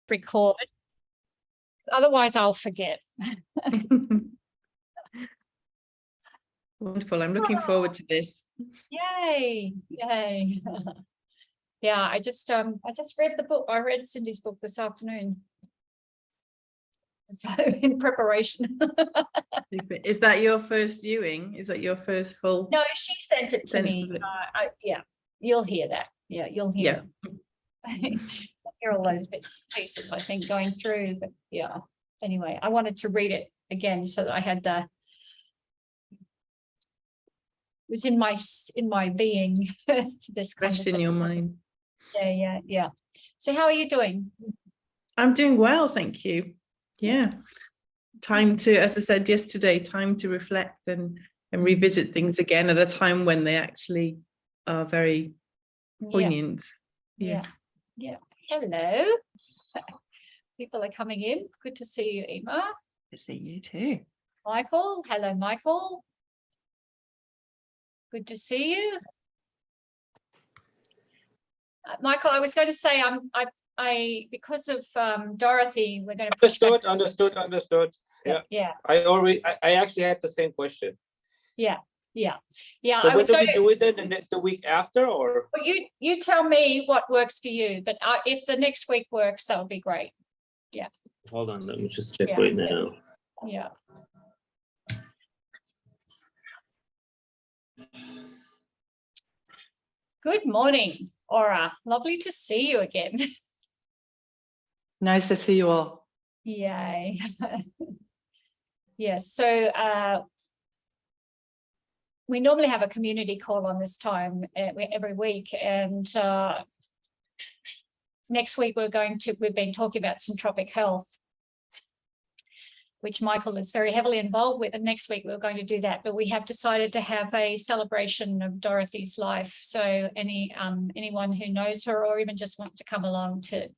record. Otherwise, I'll forget. Wonderful. I'm looking forward to this. Yay. Yay. Yeah, I just read the book. I read Cindy's book this afternoon. So in preparation. Is that your first viewing? Is that your first full? No, she sent it to me. Yeah, you'll hear that. Yeah, you'll hear. Hear all those bits and pieces, I think, going through. But yeah, anyway, I wanted to read it again so that I had the. It was in my being. This Fresh in your mind. Yeah. So how are you doing? I'm doing well, thank you. Yeah, time to, as I said yesterday, time to reflect and revisit things again at a time when they actually are very poignant. Yeah. Hello. People are coming in. Good to see you, Emma. To see you too. Michael. Hello, Michael. Good to see you. Michael, I was going to say I because of Dorothy, we're going to understood. Yeah. I actually had the same question. Yeah. So when do we do it then? The week after, or? Well, you tell me what works for you, but if the next week works, that would be great. Yeah. Hold on, let me just check right now. Yeah. Good morning, Aura. Lovely to see you again. Nice to see you all. Yay. Yes, so we normally have a community call on this time every week, and next week we've been talking about syntropic health, which Michael is very heavily involved with, and next week we're going to do that, but we have decided to have a celebration of Dorothy's life. So anyone who knows her or even just wants to come along to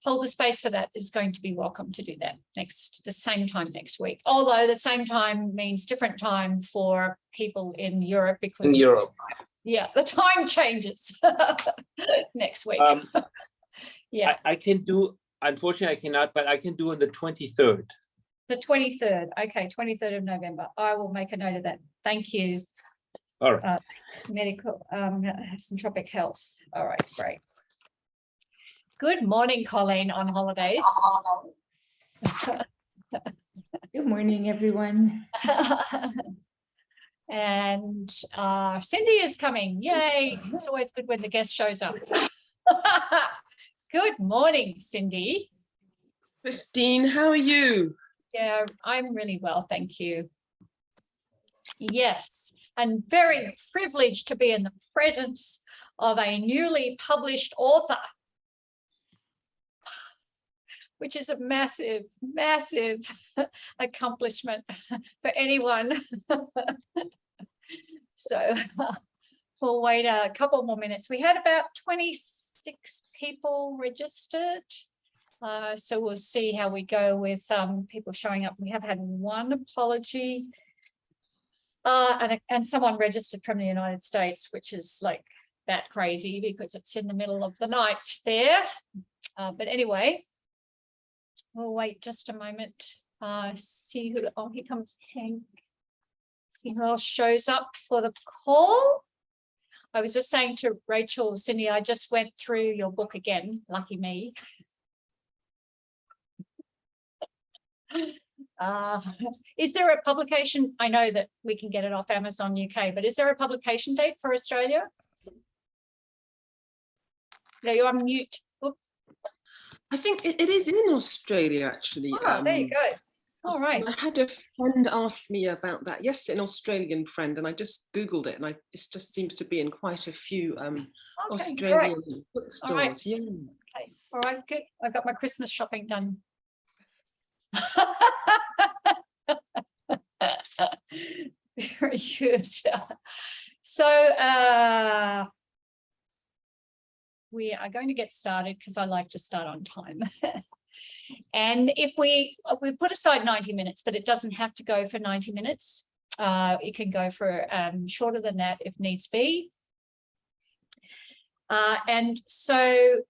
hold the space for that is going to be welcome to do that the same time next week. Although the same time means different time for people in Europe, because the time changes next week. Yeah, I can do. Unfortunately, I cannot, but I can do on the 23rd. The 23rd. Okay, 23rd of November. I will make a note of that. Thank you. All right. Medical syntropic health. All right, great. Good morning, Colleen, on holidays. Good morning, everyone. And Cindy is coming. Yay. It's always good when the guest shows up. Good morning, Cindy. Christine, how are you? Yeah, I'm really well, thank you. Yes, and very privileged to be in the presence of a newly published author, which is a massive, massive accomplishment for anyone. So we'll wait a couple more minutes. We had about 26 people registered. So we'll see how we go with people showing up. We have had one apology and someone registered from the United States, which is like that crazy because it's in the middle of the night there. But anyway, we'll wait just a moment. See who, here comes Hank. See who else shows up for the call. I was just saying to Rachel, Cindy, I just went through your book again, lucky me. Is there a publication? I know that we can get it off Amazon UK, but is there a publication date for Australia? No, you're on mute. Oops. I think it is in Australia, actually. Oh, there you go. All right. I had a friend ask me about that yesterday, an Australian friend, and I just Googled it, and it just seems to be in quite a few Australian bookstores. Right. Yeah. Okay. All right, good. I got my Christmas shopping done. Very good. So we are going to get started because I like to start on time. And if we put aside 90 minutes, but it doesn't have to go for 90 minutes. It can go for shorter than that if needs be. And so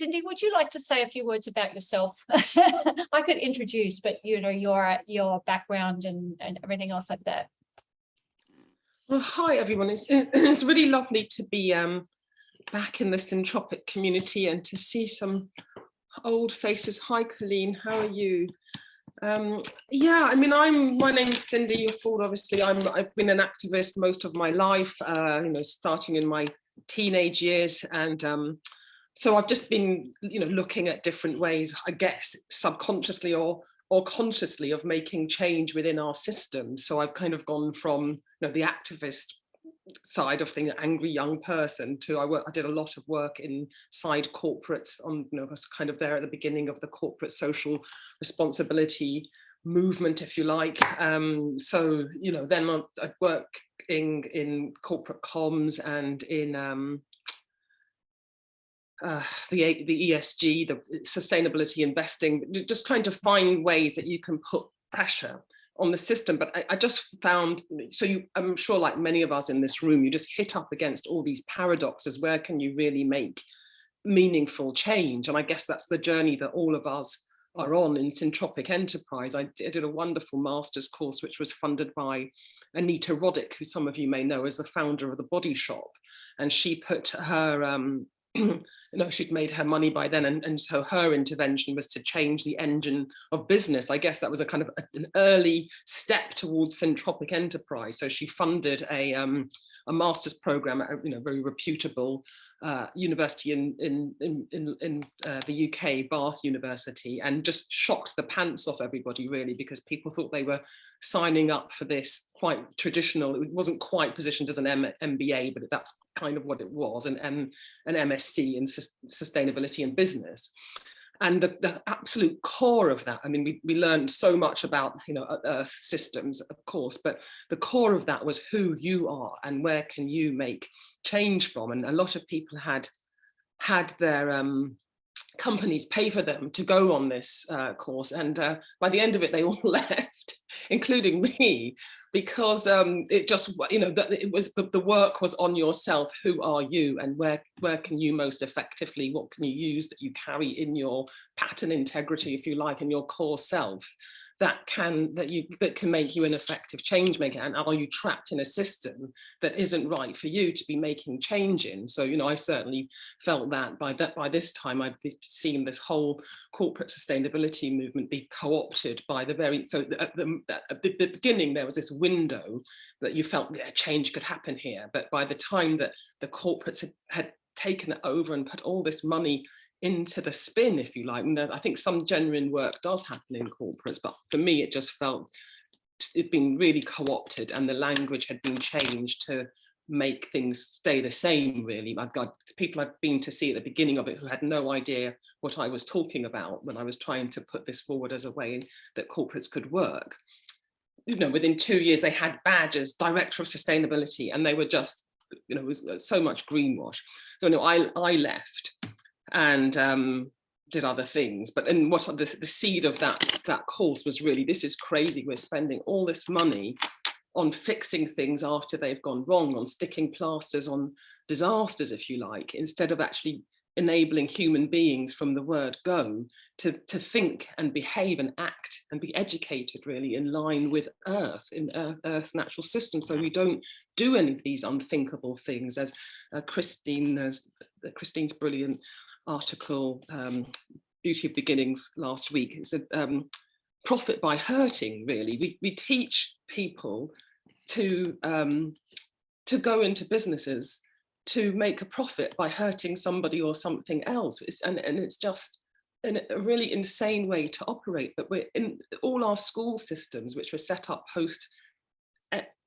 Cindy, would you like to say a few words about yourself? I could introduce, but you know, your background and everything else like that. Well, hi everyone. It's really lovely to be back in the Syntropic community and to see some old faces. Hi, Colleen. How are you? Yeah, I mean, my name's Cindy Forde. Obviously, I've been an activist most of my life. You know, starting in my teenage years, and so I've just been, you know, looking at different ways, I guess, subconsciously or consciously, of making change within our system. So I've kind of gone from, you know, the activist side of things, angry young person, to I did a lot of work inside corporates on, you know, was kind of there at the beginning of the corporate social responsibility movement, if you like. So, you know, then I work in corporate comms and in the ESG, the sustainability investing, just trying to find ways that you can put pressure on the system. But I just found, so I'm sure like many of us in this room, you just hit up against all these paradoxes. Where can you really make meaningful change? And I guess that's the journey that all of us are on in Syntropic Enterprise. I did a wonderful master's course, which was funded by Anita Roddick, who some of you may know as the founder of The Body Shop. And she put her, you know, she'd made her money by then, and so her intervention was to change the engine of business. I guess that was a kind of an early step towards Syntropic Enterprise. So she funded a master's program at a, you know, very reputable university in the UK, Bath University, and just shocked the pants off everybody, really, because people thought they were signing up for this quite traditional, it wasn't quite positioned as an MBA, but that's kind of what it was, an MSc in sustainability and business. And the absolute core of that, I mean, we learned so much about, you know, Earth systems, of course, but the core of that was who you are and where can you make change from. And a lot of people had their companies pay for them to go on this course, and by the end of it they all left, including me, because it just, you know, that it was the work was on yourself. Who are you, and where can you most effectively, what can you use that you carry in your pattern integrity, if you like, in your core self, that can make you an effective change maker? And are you trapped in a system that isn't right for you to be making change in? So, you know, I certainly felt that by this time I'd seen this whole corporate sustainability movement be co-opted by the very, so at the beginning there was this window that you felt that change could happen here, but by the time that the corporates had taken it over and put all this money into the spin, if you like, and I think some genuine work does happen in corporates, but for me it just felt it'd been really co-opted, and the language had been changed to make things stay the same, really. I've got people I've been to see at the beginning of it who had no idea what I was talking about when I was trying to put this forward as a way that corporates could work. You know, within 2 years they had badges, Director of Sustainability, and they were just, you know, it was so much greenwash. So, you know, I left and did other things. But and what the seed of that course was really, this is crazy. We're spending all this money on fixing things after they've gone wrong, on sticking plasters on disasters, if you like, instead of actually enabling human beings from the word go to think and behave and act and be educated, really, in line with Earth, in Earth's natural system, so we don't do any of these unthinkable things. As Christine's brilliant article, Beauty of Beginnings, last week, it's a profit by hurting, really. We teach people to go into businesses to make a profit by hurting somebody or something else. And it's just a really insane way to operate. But we're in all our school systems, which were set up post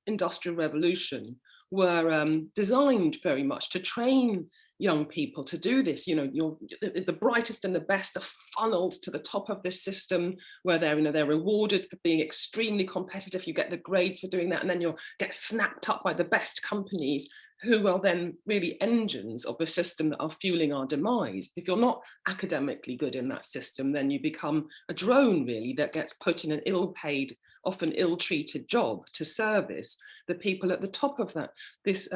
Industrial Revolution, were designed very much to train young people to do this. You know, the brightest and the best are funneled to the top of this system, where they're, you know, they're rewarded for being extremely competitive. You get the grades for doing that, and then you'll get snapped up by the best companies, who are then really engines of a system that are fueling our demise. If you're not academically good in that system, then you become a drone really that gets put in an ill-paid, often ill-treated job to service the people at the top of this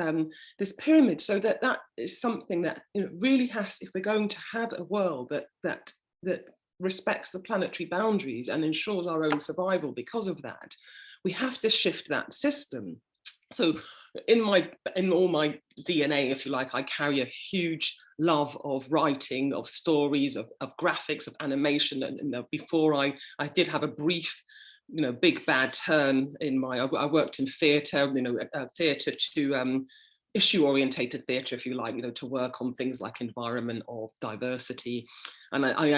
pyramid. So that is something that, you know, really has, if we're going to have a world that respects the planetary boundaries and ensures our own survival because of that, we have to shift that system. So in all my DNA, if you like, I carry a huge love of writing, of stories, of graphics, of animation. And before I did have a brief, you know, big bad turn in I worked in theatre, you know, theatre to issue orientated theatre, if you like, you know, to work on things like environment or diversity. And I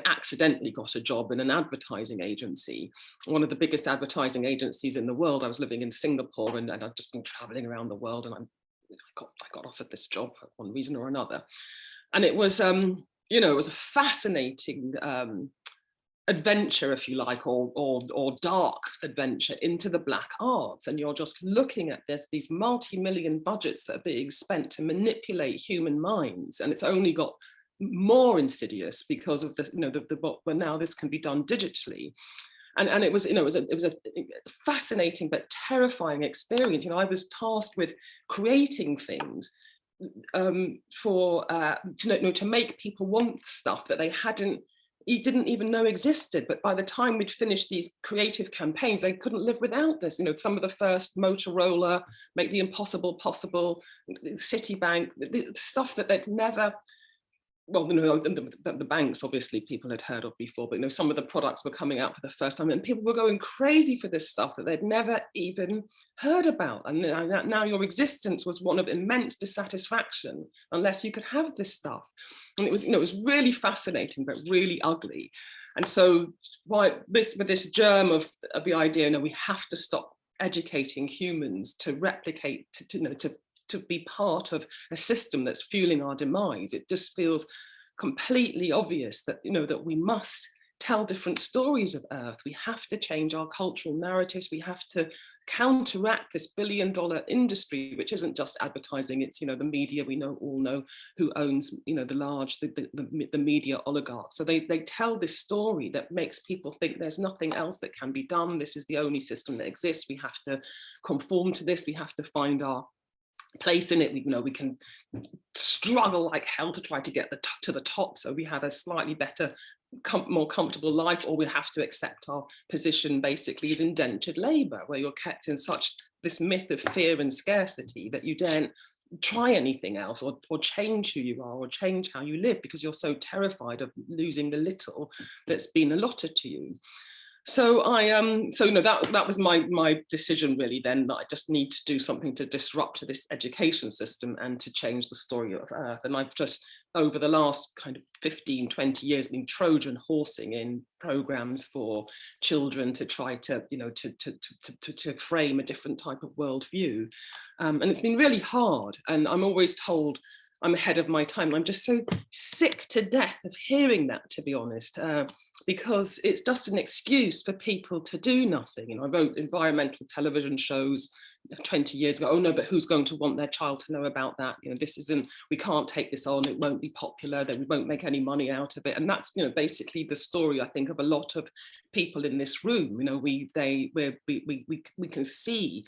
accidentally got a job in an advertising agency, one of the biggest advertising agencies in the world. I was living in Singapore, and I've just been traveling around the world, and I got offered this job for one reason or another. And it was, you know, it was a fascinating adventure, if you like, or dark adventure into the black arts. And you're just looking at these multi-million budgets that are being spent to manipulate human minds, and it's only got more insidious because of this, you know, but now this can be done digitally. And it was, you know, it was a fascinating but terrifying experience. You know, I was tasked with creating things to make people want stuff that they didn't even know existed. But by the time we'd finished these creative campaigns, they couldn't live without this. You know, some of the first Motorola, Make the Impossible Possible, Citibank, the stuff that they'd never, well, you know, the banks obviously people had heard of before, but you know, some of the products were coming out for the first time, and people were going crazy for this stuff that they'd never even heard about. And now your existence was one of immense dissatisfaction unless you could have this stuff. And it was, you know, it was really fascinating, but really ugly. And so with this germ of the idea, you know, we have to stop educating humans to replicate, to be part of a system that's fueling our demise. It just feels completely obvious that, you know, that we must tell different stories of Earth. We have to change our cultural narratives. We have to counteract this billion-dollar industry, which isn't just advertising. It's, you know, the media. We all know who owns, you know, the media oligarchs. So they tell this story that makes people think there's nothing else that can be done. This is the only system that exists. We have to conform to this. We have to find our place in it. We can struggle like hell to try to get to the top, so we have a slightly better, more comfortable life, or we have to accept our position basically as indentured labor, where you're kept in such this myth of fear and scarcity that you daren't try anything else or change who you are or change how you live, because you're so terrified of losing the little that's been allotted to you. So that was my decision really then, that I just need to do something to disrupt this education system and to change the story of Earth. And I've just, over the last kind of 15, 20 years, been Trojan horsing in programs for children to try to, you know, to frame a different type of worldview. And it's been really hard. And I'm always told I'm ahead of my time. I'm just so sick to death of hearing that, to be honest, because it's just an excuse for people to do nothing. You know, I wrote environmental television shows 20 years ago. Oh no, but who's going to want their child to know about that? You know, this isn't, we can't take this on. It won't be popular. That we won't make any money out of it. And that's, you know, basically the story, I think, of a lot of people in this room. You know, we can see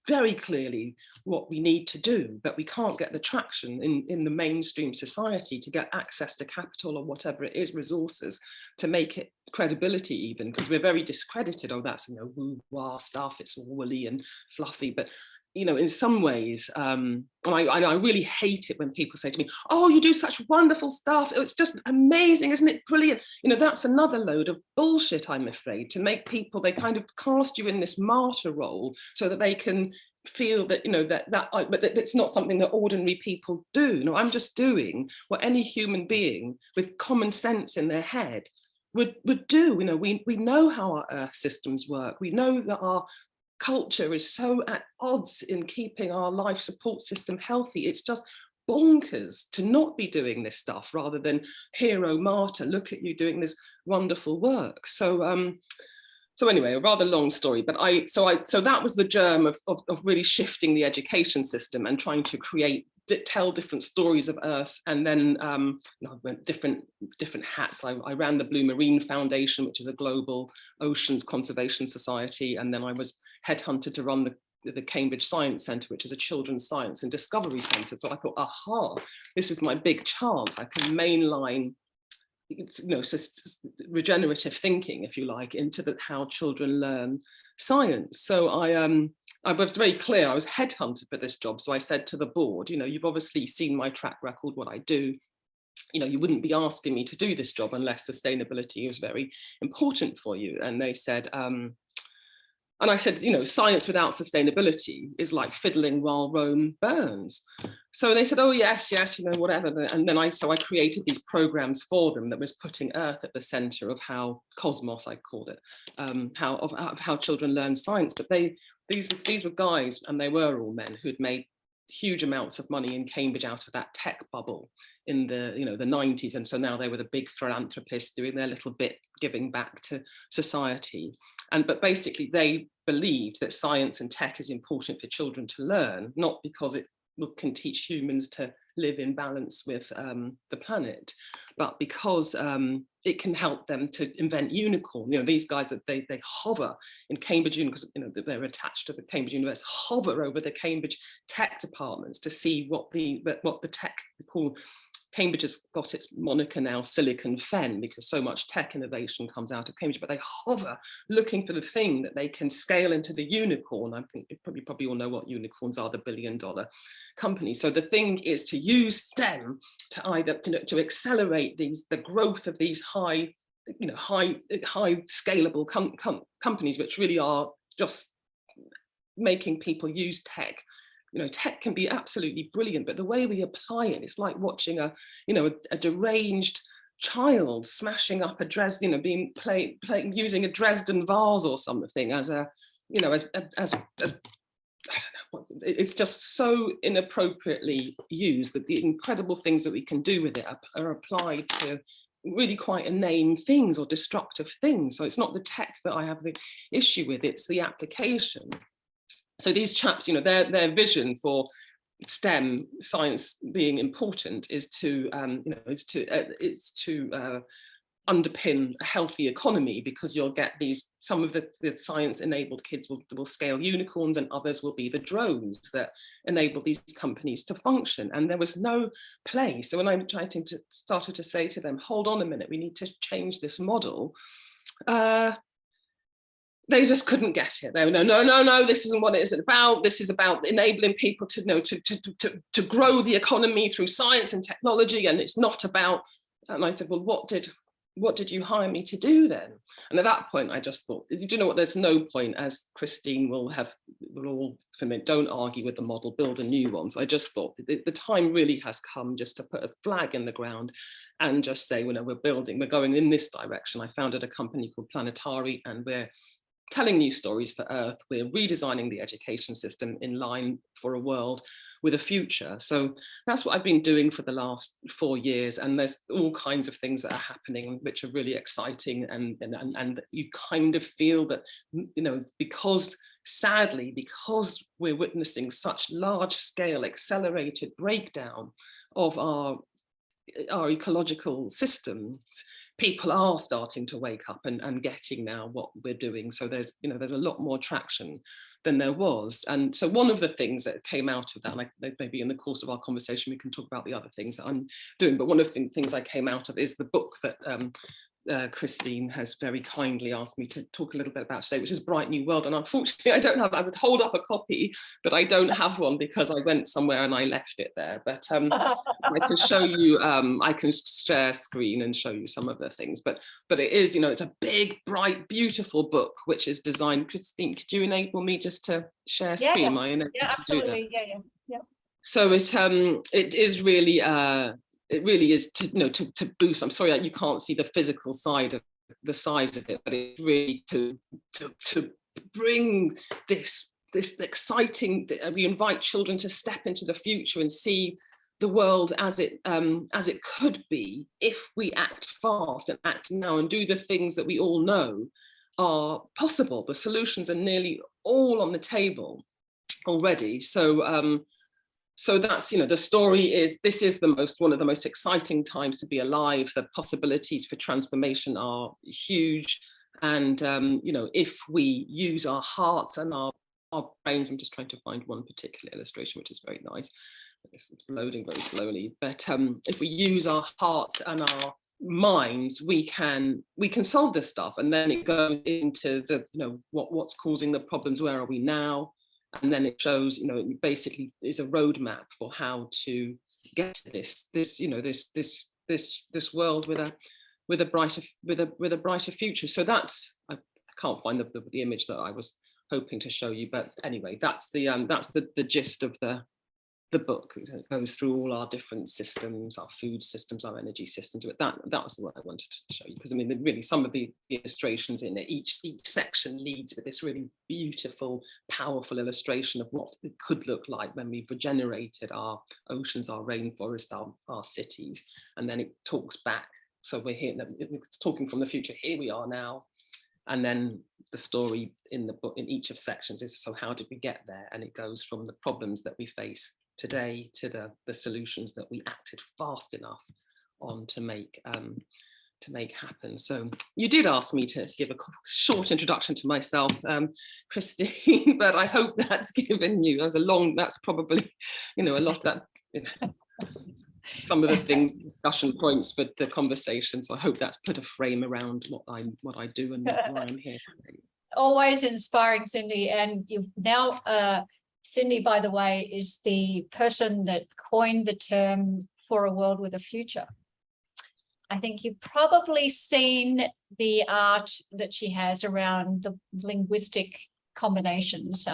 very clearly what we need to do, but we can't get the traction in the mainstream society to get access to capital or whatever it is, resources, to make it credibility even, because we're very discredited. Oh, that's, you know, woo-wah stuff, it's all woolly and fluffy. But you know, in some ways, and I really hate it when people say to me, oh, you do such wonderful stuff, it's just amazing, isn't it brilliant? You know, that's another load of bullshit, I'm afraid, to make people, they kind of cast you in this martyr role so that they can feel that, you know, but it's not something that ordinary people do. You know, I'm just doing what any human being with common sense in their head would do. You know, we know how our Earth systems work. We know that our culture is so at odds in keeping our life support system healthy. It's just bonkers to not be doing this stuff, rather than hero martyr, look at you doing this wonderful work. So So anyway, a rather long story, but so that was the germ of really shifting the education system and trying to tell different stories of Earth. And then different hats. I ran the Blue Marine Foundation, which is a global oceans conservation society. And then I was headhunted to run the Cambridge Science Centre, which is a children's science and discovery centre. So I thought, aha, this is my big chance. I can mainline regenerative thinking, if you like, into how children learn science. So I was very clear, I was headhunted for this job. So I said to the board, you've obviously seen my track record, what I do. You wouldn't be asking me to do this job unless sustainability was very important for you. And they said, and I said, science without sustainability is like fiddling while Rome burns. So they said, oh, yes, whatever. And then I created these programs for them that was putting Earth at the center of how Cosmos, I called it, how children learn science. But these were guys, and they were all men, who had made huge amounts of money in Cambridge out of that tech bubble in the the 90s. And so now they were the big philanthropists doing their little bit, giving back to society. But basically they believed that science and tech is important for children to learn, not because it can teach humans to live in balance with the planet, but because it can help them to invent unicorn. These guys that they hover in Cambridge, because they're attached to the Cambridge University, hover over the Cambridge tech departments to see what the tech call. Cambridge has got its moniker now, Silicon Fen, because so much tech innovation comes out of Cambridge, but they hover looking for the thing that they can scale into the unicorn. I think you probably all know what unicorns are, the billion-dollar companies. So the thing is to use STEM to either to accelerate the growth of these high scalable companies, which really are just making people use tech. Tech can be absolutely brilliant, but the way we apply it, it's like watching a deranged child smashing up a Dresden, using a Dresden vase or something as a, as I don't know, it's just so inappropriately used that the incredible things that we can do with it are applied to really quite inane things or destructive things. So it's not the tech that I have the issue with, it's the application. So these chaps, their vision for STEM science being important is to underpin a healthy economy, because you'll get some of the science-enabled kids will scale unicorns, and others will be the drones that enable these companies to function. And there was no place. So when I started to say to them, hold on a minute, we need to change this model. They just couldn't get it. They were, no, this isn't what it is about. This is about enabling people to grow the economy through science and technology, and it's not about. And I said, well, what did you hire me to do then? And at that point, I just thought, do you know what? There's no point, as Christine will all, don't argue with the model, build a new one. So I just thought the time really has come just to put a flag in the ground and just say, we're going in this direction. I founded a company called Planetary, and we're telling new stories for Earth. We're redesigning the education system in line for a world with a future. So that's what I've been doing for the last 4 years. And there's all kinds of things that are happening, which are really exciting. And you kind of feel that, because we're witnessing such large scale accelerated breakdown of our ecological systems, people are starting to wake up and getting now what we're doing. So there's a lot more traction than there was. And so one of the things that came out of that, and maybe in the course of our conversation we can talk about the other things that I'm doing, but one of the things I came out of is the book that Christine has very kindly asked me to talk a little bit about today, which is Bright New World. And unfortunately, I would hold up a copy, but I don't have one because I went somewhere and I left it there. But I can show you, I can share screen and show you some of the things. But it is, it's a big, bright, beautiful book, which is designed. Christine, could you enable me just to share screen? Yeah, absolutely. Yeah. So it is really. It really is to boost. I'm sorry that you can't see the physical side of the size of it, but it's really to bring this exciting. We invite children to step into the future and see the world as it could be if we act fast and act now and do the things that we all know are possible. The solutions are nearly all on the table already. So so that's, the story is, this is one of the most exciting times to be alive. The possibilities for transformation are huge. And, if we use our hearts and our brains, I'm just trying to find one particular illustration, which is very nice. It's loading very slowly. But if we use our hearts and our minds, we can solve this stuff. And then it goes into the, what's causing the problems, where are we now? And then it shows, it basically is a roadmap for how to get to this world with a brighter future. So that's, I can't find the image that I was hoping to show you, but anyway, that's the gist of the book. It goes through all our different systems, our food systems, our energy systems. But that was what I wanted to show you, because I mean, really, some of the illustrations in it, each section leads with this really beautiful, powerful illustration of what it could look like when we've regenerated our oceans, our rainforests, our cities, and then it talks back. So we're here, it's talking from the future. Here we are now. And then the story in the book, in each of sections, is, so how did we get there? And it goes from the problems that we face today to the solutions that we acted fast enough on to make happen. So you did ask me to give a short introduction to myself, Christine, but I hope that's given you, that's probably, a lot of that, some of the things, discussion points for the conversation. So I hope that's put a frame around what I do and why I'm here. Always inspiring, Cindy. And you've now, Cindy, by the way, is the person that coined the term "for a world with a future." I think you've probably seen the art that she has around the linguistic combinations,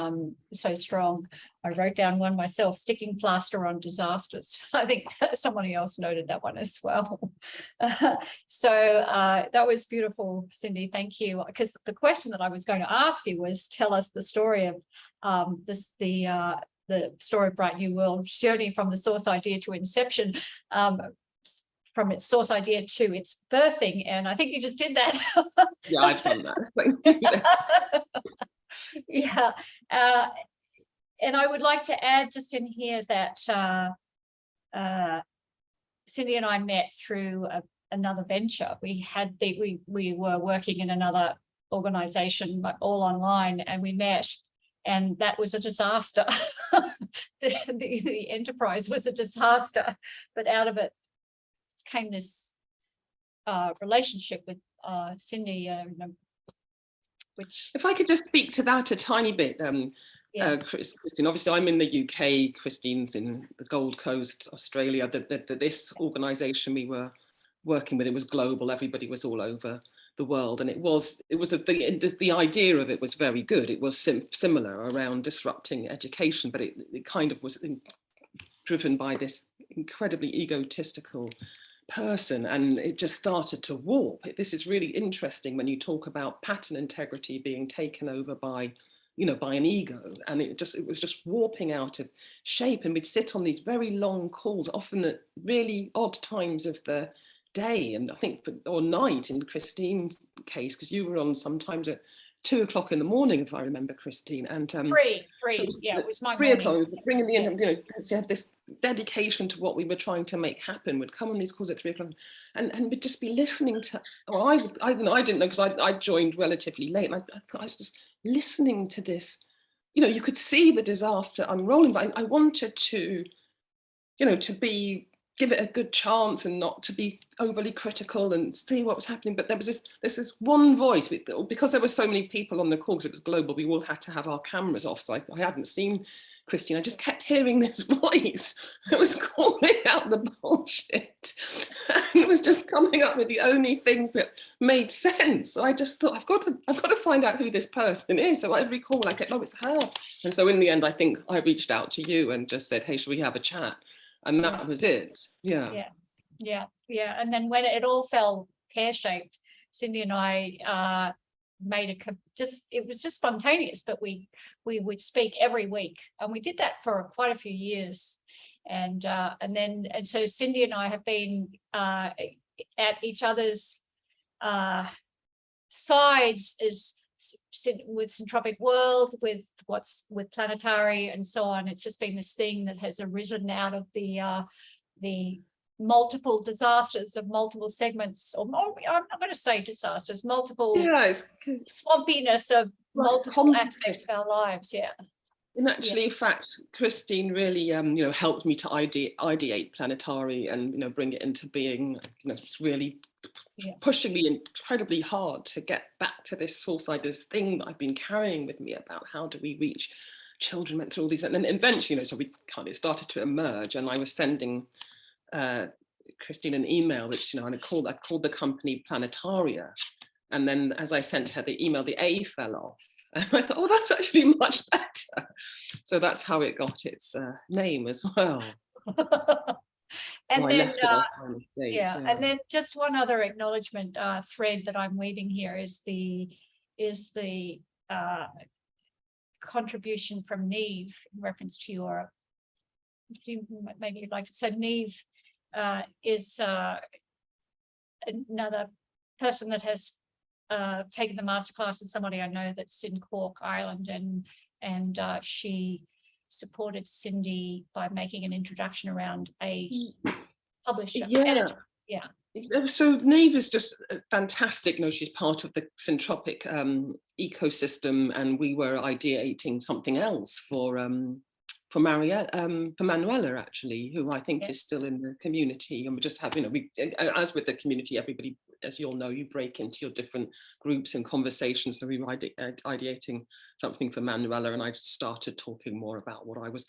so strong. I wrote down one myself: sticking plaster on disasters. I think somebody else noted that one as well. So that was beautiful, Cindy. Thank you. Because the question that I was going to ask you was, tell us the story of the story of Bright New World, journey from the source idea to inception, from its source idea to its birthing. And I think you just did that. Yeah, I've done that. Yeah. And I would like to add just in here that Cindy and I met through another venture. We were working in another organization, but all online, and we met, and that was a disaster. the enterprise was a disaster, but out of it came this relationship with Cindy, which, if I could just speak to that a tiny bit, Christine, obviously I'm in the UK, Christine's in the Gold Coast, Australia. This organisation we were working with, it was global, everybody was all over the world, and it was the idea of it was very good. It was similar around disrupting education, but it kind of was driven by this incredibly egotistical person, and it just started to warp. This is really interesting when you talk about pattern integrity being taken over by an ego, and it was just warping out of shape. And we'd sit on these very long calls, often at really odd times of the day, and I think or night in Christine's case, because you were on sometimes at 2 o'clock in the morning, if I remember, Christine. And three, so yeah, it was my 3 o'clock, bringing the she had this dedication to what we were trying to make happen. Would come on these calls at 3 o'clock, and we'd just be listening to. Or I didn't know, because I joined relatively late, and I was just listening to this. You could see the disaster unrolling, but I wanted to, to give it a good chance and not to be overly critical and see what was happening. But there was this one voice, because there were so many people on the call, because it was global, we all had to have our cameras off. So I hadn't seen Christine. I just kept hearing this voice that was calling out the bullshit. And it was just coming up with the only things that made sense. So I just thought, I've got to find out who this person is. So every call I kept, oh, it's her. And so in the end, I think I reached out to you and just said, hey, should we have a chat? And that was it. Yeah. And then when it all fell pear-shaped, Cindy and I made it was just spontaneous, but we would speak every week, and we did that for quite a few years. And so Cindy and I have been at each other's sides is with Syntropic World, with Planetary and so on. It's just been this thing that has arisen out of the multiple disasters of multiple segments, or more, I'm not going to say disasters, multiple swampiness of multiple aspects of our lives. Yeah. And actually, in fact, Christine really, helped me to ideate Planetary and, bring it into being. It's really pushing me incredibly hard to get back to this source idea, this thing that I've been carrying with me about how do we reach children went through all these, and then eventually, so we kind of started to emerge, and I was sending Christine an email, which I called the company Planetaria, and then as I sent her the email, the A fell off, and I thought, oh, that's actually much better. So that's how it got its name as well. And so then and then just one other acknowledgement thread that I'm weaving here is the contribution from Neve in reference to your, maybe you'd like to say Neve is another person that has taken the masterclass, and somebody I know that's in Cork, Ireland, and she supported Cindy by making an introduction around a publisher. So Neve is just fantastic. She's part of the Syntropic ecosystem, and we were ideating something else for Manuela, actually, who I think is still in the community. And we just have, as with the community, everybody, as you all know, you break into your different groups and conversations. So we were ideating something for Manuela, and I just started talking more about what I was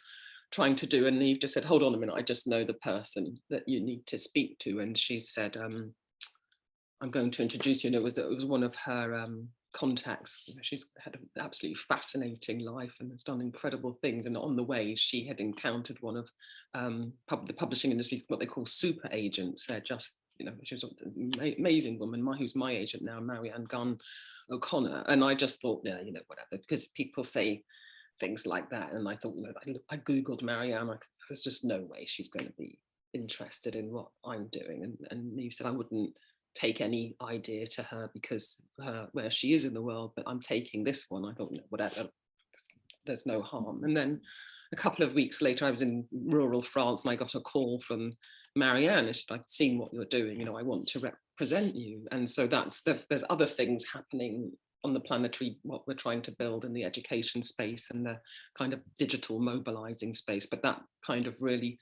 trying to do. And Neve just said, hold on a minute, I just know the person that you need to speak to. And she said, I'm going to introduce you. And it was one of her contacts. She's had an absolutely fascinating life and has done incredible things. And on the way, she had encountered one of the publishing industry's what they call super agents. They're just, she was an amazing woman, who's my agent now, Marianne Gunn O'Connor. And I just thought, whatever, because people say things like that. And I thought, I Googled Marianne, there's just no way she's going to be interested in what I'm doing. And Neve said I wouldn't take any idea to her because where she is in the world, but I'm taking this one. I thought, whatever, there's no harm. And then a couple of weeks later, I was in rural France and I got a call from Marianne, and she said, I've seen what you're doing, I want to represent you. And so there's other things happening on the Planetary, what we're trying to build in the education space and the kind of digital mobilizing space, but that kind of really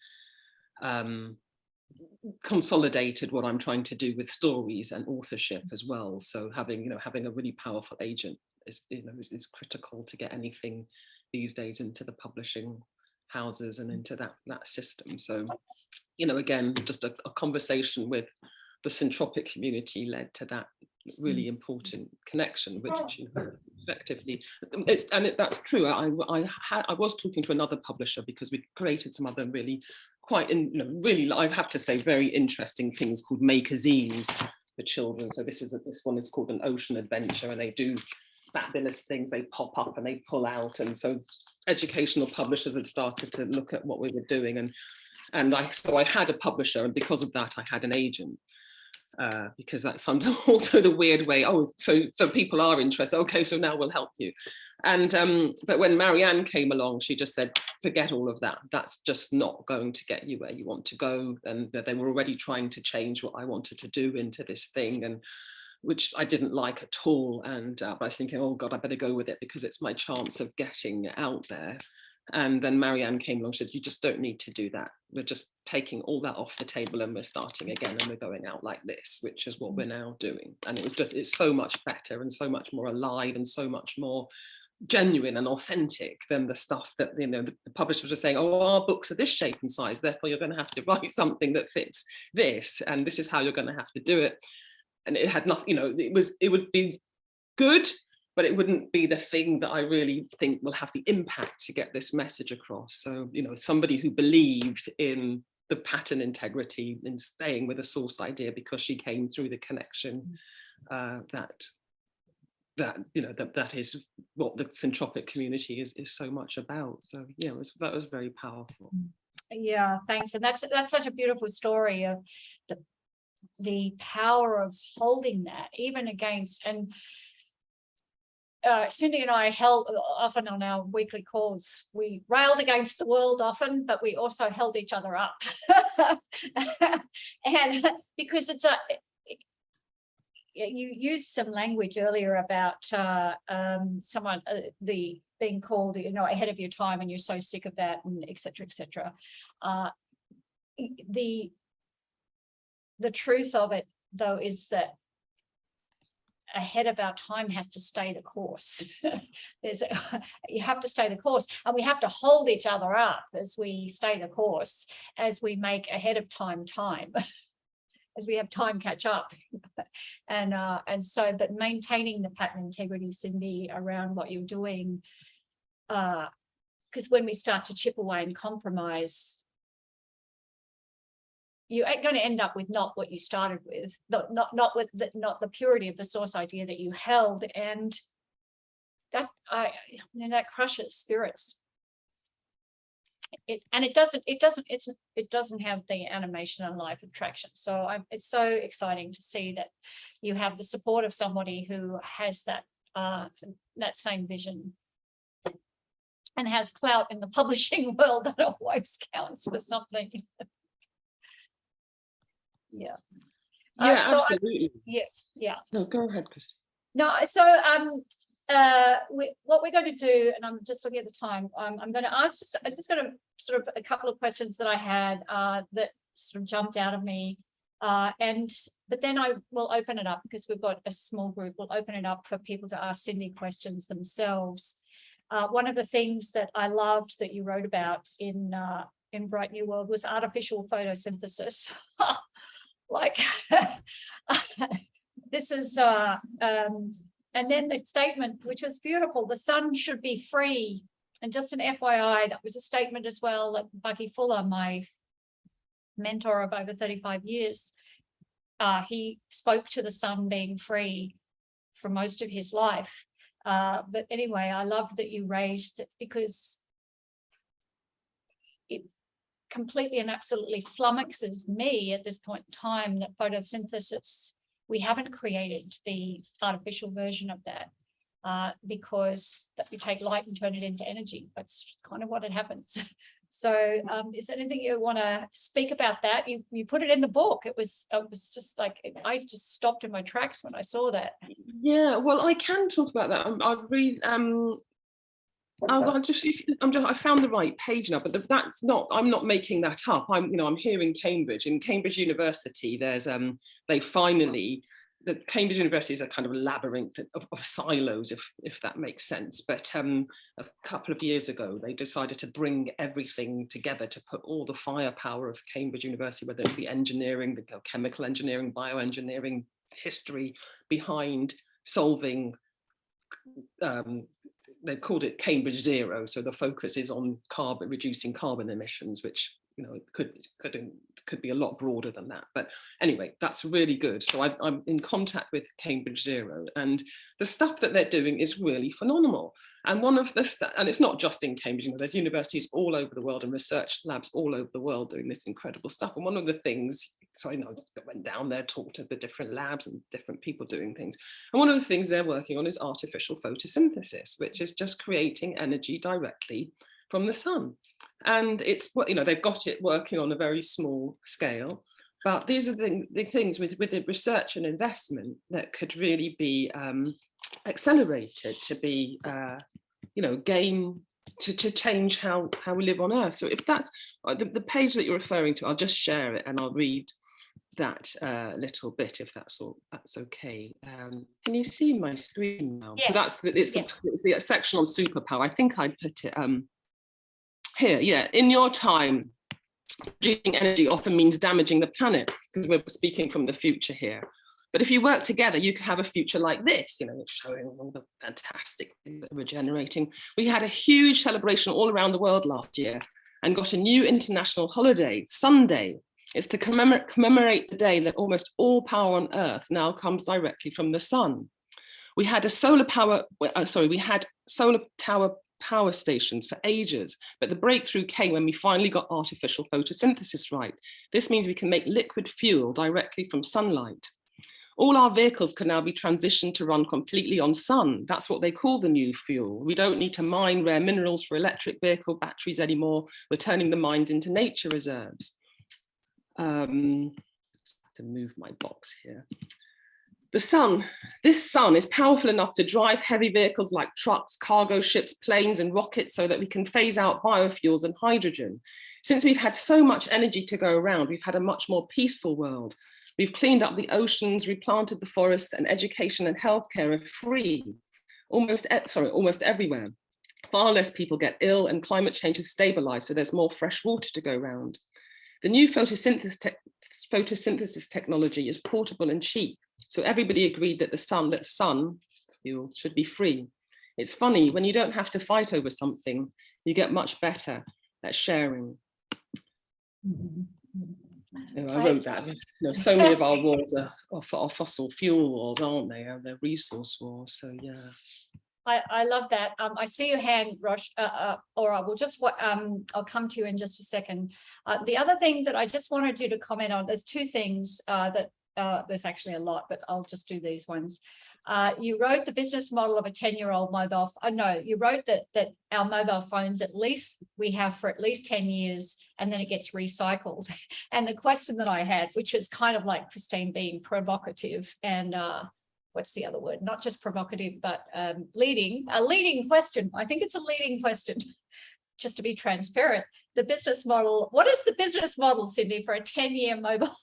consolidated what I'm trying to do with stories and authorship as well. So having a really powerful agent is critical to get anything these days into the publishing houses and into that system. So again, just a conversation with the Syntropic community led to that really important connection, which effectively, that's true. I was talking to another publisher because we created some other really really, I have to say, very interesting things called makerzines for children. So this one is called An Ocean Adventure, and they do fabulous things. They pop up and they pull out, and so educational publishers had started to look at what we were doing, and I had a publisher, and because of that I had an agent. Because that's sometimes also the weird way, so people are interested, okay, so now we'll help you. And but when Marianne came along, she just said, forget all of that, that's just not going to get you where you want to go. And they were already trying to change what I wanted to do into this thing, and which I didn't like at all. And but I was thinking, oh God, I better go with it because it's my chance of getting out there. And then Marianne came along and said, you just don't need to do that. We're just taking all that off the table and we're starting again and we're going out like this, which is what we're now doing. And it's so much better and so much more alive and so much more genuine and authentic than the stuff that the publishers are saying, oh, our books are this shape and size, therefore you're going to have to write something that fits this, and this is how you're going to have to do it. And it had nothing, it would be good, but it wouldn't be the thing that I really think will have the impact to get this message across. So, somebody who believed in the pattern integrity, in staying with a source idea because she came through the connection, that is what the Syntropic community is so much about. So yeah, that was very powerful. Yeah, thanks. And that's such a beautiful story of the power of holding that, even against, and Cindy and I held often on our weekly calls, we railed against the world often, but we also held each other up. And because it's you used some language earlier about someone being called, you know, ahead of your time, and you're so sick of that, and et cetera, et cetera. The truth of it, though, is that ahead of our time has to stay the course. You have to stay the course, and we have to hold each other up as we stay the course, as we make ahead of time, as we have time catch up. And so, but maintaining the pattern integrity, Cindy, around what you're doing, because when we start to chip away and compromise, you're going to end up with not what you started with, not the purity of the source idea that you held, and that that crushes spirits. It doesn't have the animation and life attraction. So it's so exciting to see that you have the support of somebody who has that same vision and has clout in the publishing world that always counts for something. Yeah. Yeah, So absolutely. yeah. No, go ahead, Chris. No, so what we're going to do, and I'm just looking at the time, I'm going to ask I'm just going to sort of a couple of questions that I had that sort of jumped out of me, but then I will open it up, because we've got a small group. We'll open it up for people to ask Cindy questions themselves. One of the things that I loved that you wrote about in Bright New World was artificial photosynthesis. Like this is and then the statement, which was beautiful, the sun should be free. And just an FYI, that was a statement as well that Bucky Fuller, my mentor of over 35 years, he spoke to the sun being free for most of his life. But anyway, I love that you raised it, because it completely and absolutely flummoxes me at this point in time that photosynthesis, we haven't created the artificial version of that, because that we take light and turn it into energy. That's kind of what it happens. So is there anything you want to speak about that? You put it in the book. It was just like, I just stopped in my tracks when I saw that. Yeah, well, I can talk about that. I'll read. I found the right page now, but that's not. I'm not making that up. I'm here in Cambridge. In Cambridge University, there's Cambridge University is a kind of labyrinth of silos, if that makes sense. But a couple of years ago, they decided to bring everything together to put all the firepower of Cambridge University, whether it's the engineering, the chemical engineering, bioengineering, history, behind solving. They called it Cambridge Zero, so the focus is on reducing carbon emissions, which it could be a lot broader than that. But anyway, that's really good. So I'm in contact with Cambridge Zero, and the stuff that they're doing is really phenomenal. And one of and it's not just in Cambridge, there's universities all over the world and research labs all over the world doing this incredible stuff. And one of the things, so I went down there, talked to the different labs and different people doing things. And one of the things they're working on is artificial photosynthesis, which is just creating energy directly from the sun. And it's they've got it working on a very small scale, but these are the things with the research and investment that could really be accelerated to be gain to change how we live on Earth. So if that's the page that you're referring to, I'll just share it and I'll read that little bit, if that's okay. Can you see my screen now? Yes. So it's the section on superpower. I think I put it here. Yeah, in your time, producing energy often means damaging the planet, because we're speaking from the future here. But if you work together, you can have a future like this, showing all the fantastic things that we're generating. We had a huge celebration all around the world last year and got a new international holiday, Sunday. It's to commemorate the day that almost all power on Earth now comes directly from the sun. We had solar power stations for ages, but the breakthrough came when we finally got artificial photosynthesis right. This means we can make liquid fuel directly from sunlight. All our vehicles can now be transitioned to run completely on sun. That's what they call the new fuel. We don't need to mine rare minerals for electric vehicle batteries anymore. We're turning the mines into nature reserves. To move my box here. The sun, this sun is powerful enough to drive heavy vehicles like trucks, cargo ships, planes, and rockets so that we can phase out biofuels and hydrogen. Since we've had so much energy to go around, we've had a much more peaceful world. We've cleaned up the oceans, replanted the forests, and education and healthcare are free, almost everywhere. Far less people get ill and climate change has stabilized, so there's more fresh water to go around. The new photosynthesis technology is portable and cheap, so everybody agreed that sun fuel should be free. It's funny, when you don't have to fight over something, you get much better at sharing. I wrote that. So many of our wars are fossil fuel wars, aren't they? They're resource wars. So yeah. I love that. I see your hand, Rosh, or I will just, I'll come to you in just a second. The other thing that I just wanted you to comment on, there's two things that, there's actually a lot, but I'll just do these ones. You wrote the business model of a 10-year-old mobile, you wrote that our mobile phones, at least we have for at least 10 years, and then it gets recycled. And the question that I had, which was kind of like Christine being provocative and, what's the other word? Not just provocative, but a leading question. I think it's a leading question, just to be transparent. The business model, what is the business model, Cindy, for a 10-year mobile?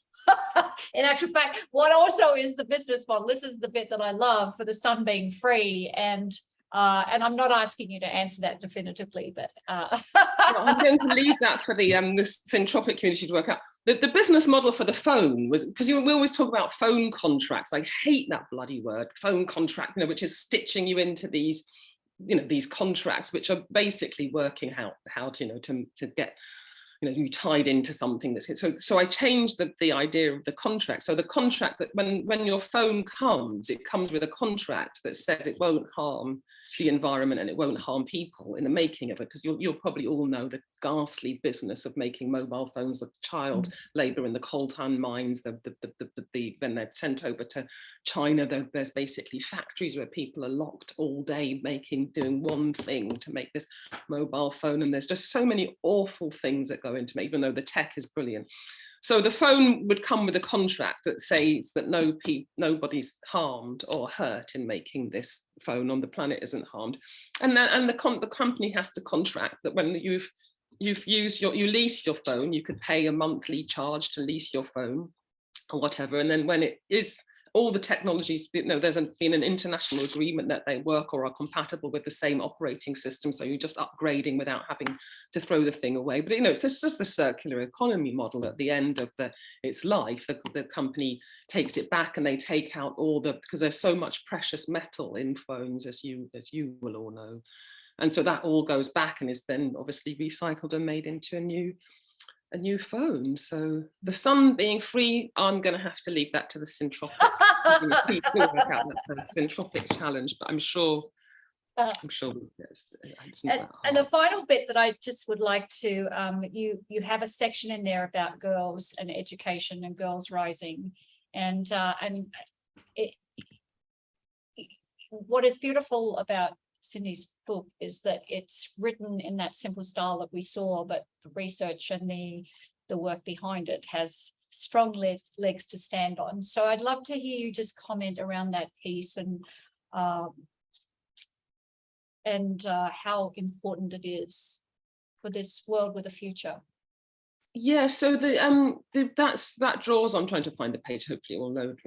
In actual fact, what also is the business model? This is the bit that I love, for the sun being free. And I'm not asking you to answer that definitively, but I'm going to leave that for the this syntropic community to work out. The business model for the phone was, because we always talk about phone contracts. I hate that bloody word, phone contract, which is stitching you into these, these contracts, which are basically working out how to, to get, you tied into something that's so I changed the idea of the contract. So the contract that when your phone comes, it comes with a contract that says it won't harm the environment and it won't harm people in the making of it, because you'll probably all know the ghastly business of making mobile phones, the child labor in the coltan mines, when they're sent over to China, there's basically factories where people are locked all day doing one thing to make this mobile phone, and there's just so many awful things that go into it, even though the tech is brilliant. So the phone would come with a contract that says that nobody's harmed or hurt in making this phone, on the planet isn't harmed, and the company has to contract that when you lease your phone, you could pay a monthly charge to lease your phone or whatever, and then when it is all the technologies, there's been an international agreement that they work or are compatible with the same operating system, so you're just upgrading without having to throw the thing away. But it's just the circular economy model. At the end of its life, the company takes it back and they take out because there's so much precious metal in phones, as you will all know, and so that all goes back and is then obviously recycled and made into a new phone. So the sun being free, I'm going to have to leave that to the syntropic. That's a syntropic challenge, but I'm sure. And the final bit that I just would like to, you have a section in there about girls and education and girls rising, and what is beautiful about Cindy's book is that it's written in that simple style that we saw, but the research and the work behind it has strong legs to stand on. So I'd love to hear you just comment around that piece and how important it is for this world with a future. Yeah, so that draws. I'm trying to find the page. Hopefully, it will load.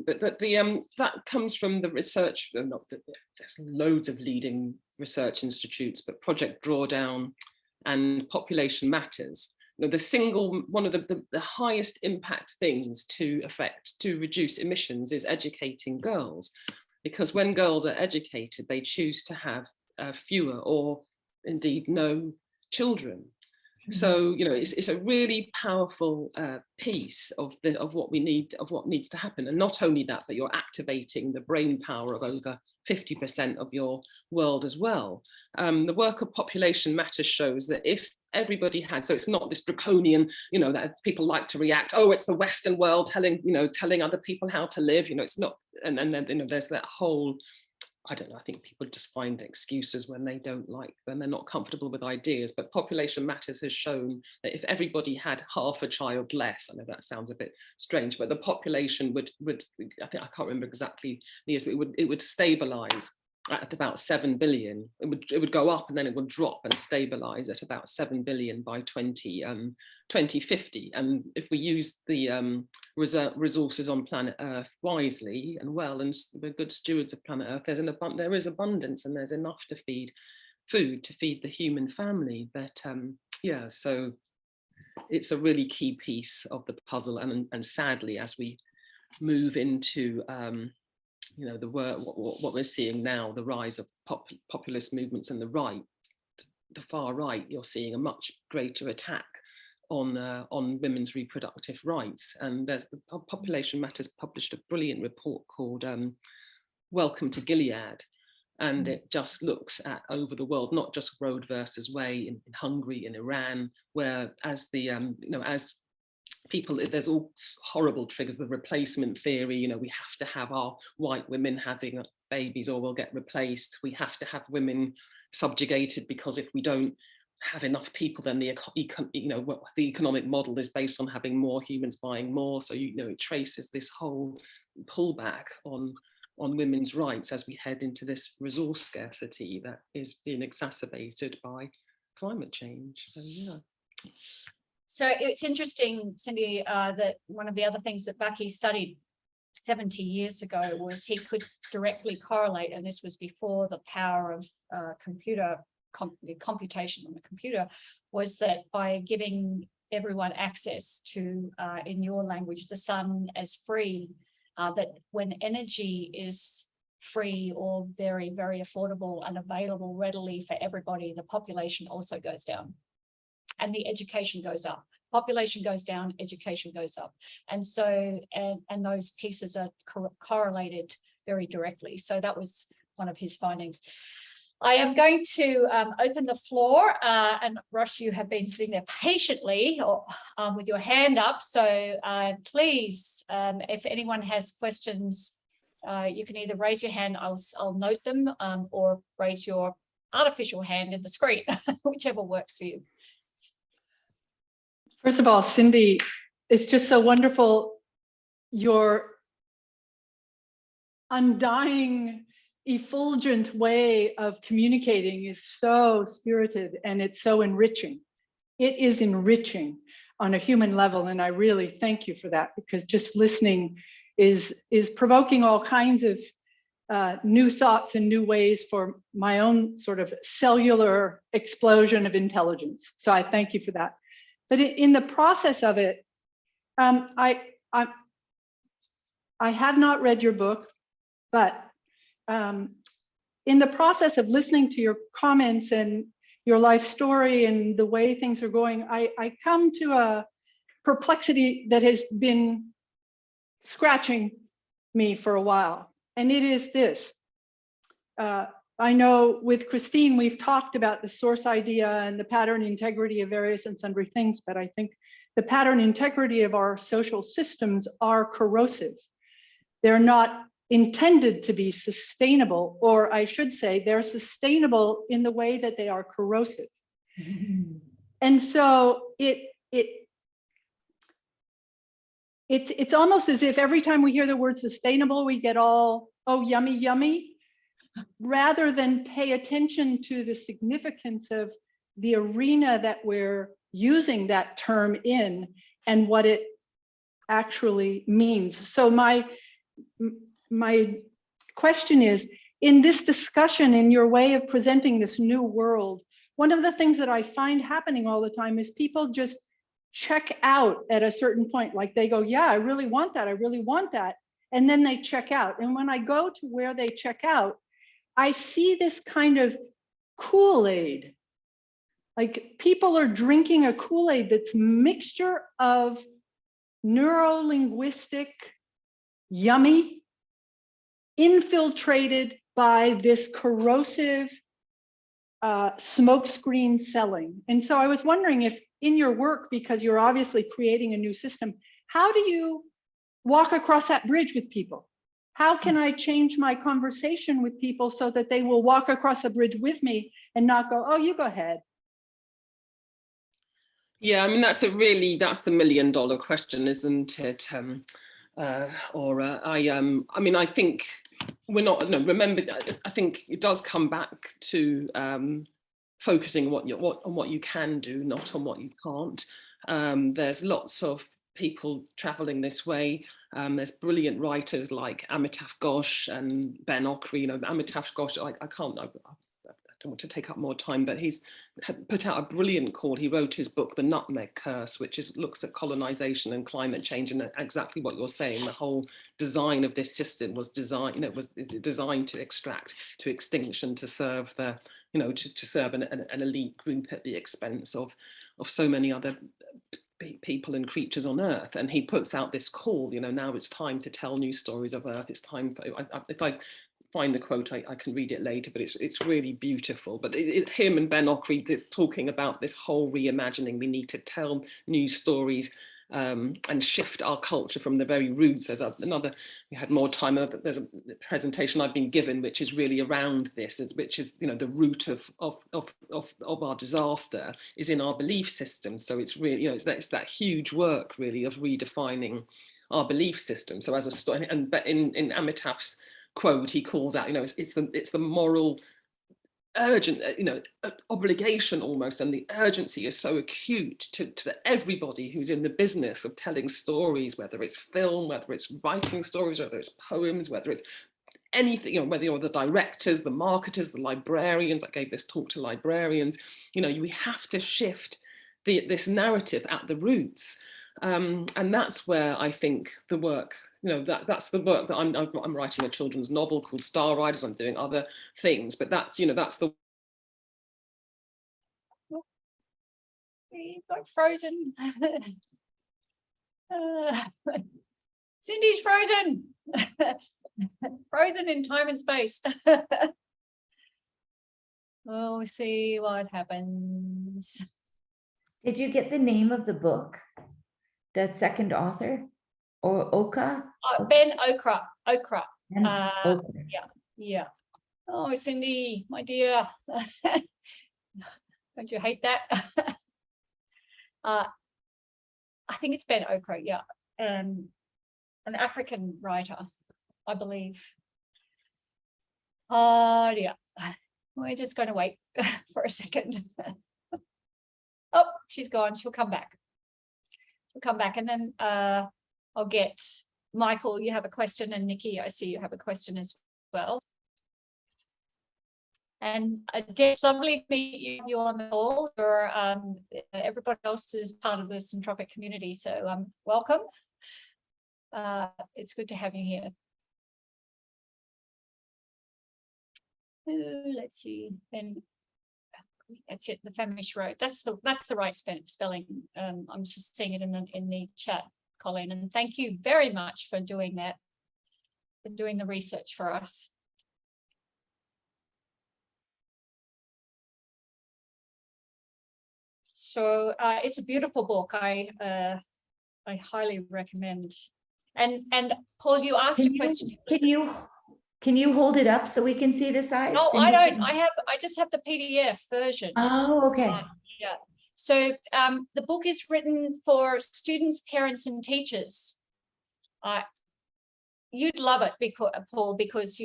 But that comes from the research. There's loads of leading research institutes, but Project Drawdown and Population Matters. One of the highest impact things to reduce emissions is educating girls, because when girls are educated, they choose to have fewer or indeed no children. So, you know, it's a really powerful piece of what we need, of what needs to happen. And not only that, but you're activating the brain power of over 50% of your world as well. The work of Population Matters shows that if everybody had, so it's not this draconian, you know, that people like to react, oh, it's the Western world telling, you know, telling other people how to live, you know, it's not, and then, you know, there's that whole, I don't know, I think people just find excuses when they don't like, when they're not comfortable with ideas. But Population Matters has shown that if everybody had half a child less, I know that sounds a bit strange, but the population would I think, I can't remember exactly the years, but it would stabilize at about 7 billion. It would go up and then it would drop and stabilize at about 7 billion by 2050. And if we use the resources on planet Earth wisely and well, and we're good stewards of planet Earth, there is abundance and there's enough to feed food, to feed the human family. But yeah, so it's a really key piece of the puzzle. And sadly, as we move into you know, what we're seeing now, the rise of populist movements and the far right, you're seeing a much greater attack on women's reproductive rights. And there's the Population Matters published a brilliant report called Welcome to Gilead. And it just looks at over the world, not just Roe versus Wade in Hungary, in Iran, where as the, you know, as people, there's all horrible triggers, the replacement theory, you know, we have to have our white women having babies or we'll get replaced. We have to have women subjugated because if we don't have enough people, then the economic model is based on having more humans buying more. So, you know, it traces this whole pullback on women's rights as we head into this resource scarcity that is being exacerbated by climate change. So, yeah. So it's interesting, Cindy, that one of the other things that Bucky studied 70 years ago was he could directly correlate, and this was before the power of computation on the computer, was that by giving everyone access to, in your language, the sun as free, that when energy is free or very, very affordable and available readily for everybody, the population also goes down. And the education goes up. Population goes down, education goes up. And so, and those pieces are correlated very directly. So that was one of his findings. I am going to open the floor, and Rosh, you have been sitting there patiently or, with your hand up. So please, if anyone has questions, you can either raise your hand, I'll note them, or raise your artificial hand in the screen, whichever works for you. First of all, Cindy, it's just so wonderful. Your undying, effulgent way of communicating is so spirited and it's so enriching. It is enriching on a human level. And I really thank you for that, because just listening is provoking all kinds of new thoughts and new ways for my own sort of cellular explosion of intelligence. So I thank you for that. But in the process of it, I have not read your book, but in the process of listening to your comments and your life story and the way things are going, I come to a perplexity that has been scratching me for a while. And it is this. I know with Christine, we've talked about the source idea and the pattern integrity of various and sundry things, but I think the pattern integrity of our social systems are corrosive. They're not intended to be sustainable, or I should say they're sustainable in the way that they are corrosive. And so it's almost as if every time we hear the word sustainable, we get all, oh, yummy, yummy, rather than pay attention to the significance of the arena that we're using that term in and what it actually means. So my question is, in this discussion, in your way of presenting this new world, one of the things that I find happening all the time is people just check out at a certain point. Like they go, yeah, I really want that. I really want that. And then they check out. And when I go to where they check out, I see this kind of Kool-Aid Like people are drinking a Kool-Aid that's mixture of neuro-linguistic yummy infiltrated by this corrosive smokescreen selling. And so I was wondering if in your work, because you're obviously creating a new system, how do you walk across that bridge with people? How can I change my conversation with people so that they will walk across the bridge with me and not go, oh, you go ahead? Yeah, I mean, that's the $1 million question, isn't it? I mean, I think we're not, no, remember, I think it does come back to focusing on what you can do, not on what you can't. There's lots of people traveling this way. There's brilliant writers like Amitav Ghosh and Ben Okri. You know, Amitav Ghosh, I don't want to take up more time, but he's put out a brilliant call. He wrote his book, The Nutmeg Curse, which looks at colonization and climate change, and exactly what you're saying. The whole design of this system was designed, you know, was designed to extract to extinction, to serve the, you know, to serve an elite group at the expense of so many other people and creatures on Earth. And he puts out this call, you know, now it's time to tell new stories of Earth. It's time for, if I find the quote, I can read it later, but it's really beautiful. But him and Ben Okri is talking about this whole reimagining. We need to tell new stories and shift our culture from the very roots. There's another, we had more time, there's a presentation I've been given, which is really around this, which is, you know, the root of our disaster is in our belief system. So it's really, you know, it's that huge work really of redefining our belief system. So as a story, and in Amitav's quote, he calls out, you know, it's the moral urgent, you know, obligation almost, and the urgency is so acute to everybody who's in the business of telling stories, whether it's film, whether it's writing stories, whether it's poems, whether it's anything, you know, whether you're the directors, the marketers, the librarians. I gave this talk to librarians. You know, we have to shift this narrative at the roots. And that's where I think the work, you know, that's the work that I'm writing a children's novel called Star Riders. I'm doing other things, but that's, you know, that's the. We got frozen. Cindy's frozen. Frozen in time and space. We'll see what happens. Did you get the name of the book? That second author? Or Oka? Ben Okra. Ben Oka. Yeah. Oh, Cindy, my dear. Don't you hate that? I think it's Ben Okra, yeah. An African writer, I believe. Yeah. We're just going to wait for a second. Oh, she's gone. She'll come back. She'll come back, and then I'll get Michael. You have a question, and Nikki, I see you have a question as well. And it's lovely to meet you on the call. Everybody else is part of the Syntropic community, so welcome. It's good to have you here. Let's see. Then that's it. The Famish Road. That's the right spelling. I'm just seeing it in the chat, Colin. And thank you very much for doing that, for doing the research for us. So it's a beautiful book. I highly recommend. And Paul, you asked a question. Can you hold it up so we can see the size? No, Cindy, I don't. I just have the PDF version. Oh, okay. Yeah. So the book is written for students, parents, and teachers. You'd love it, because Paul, because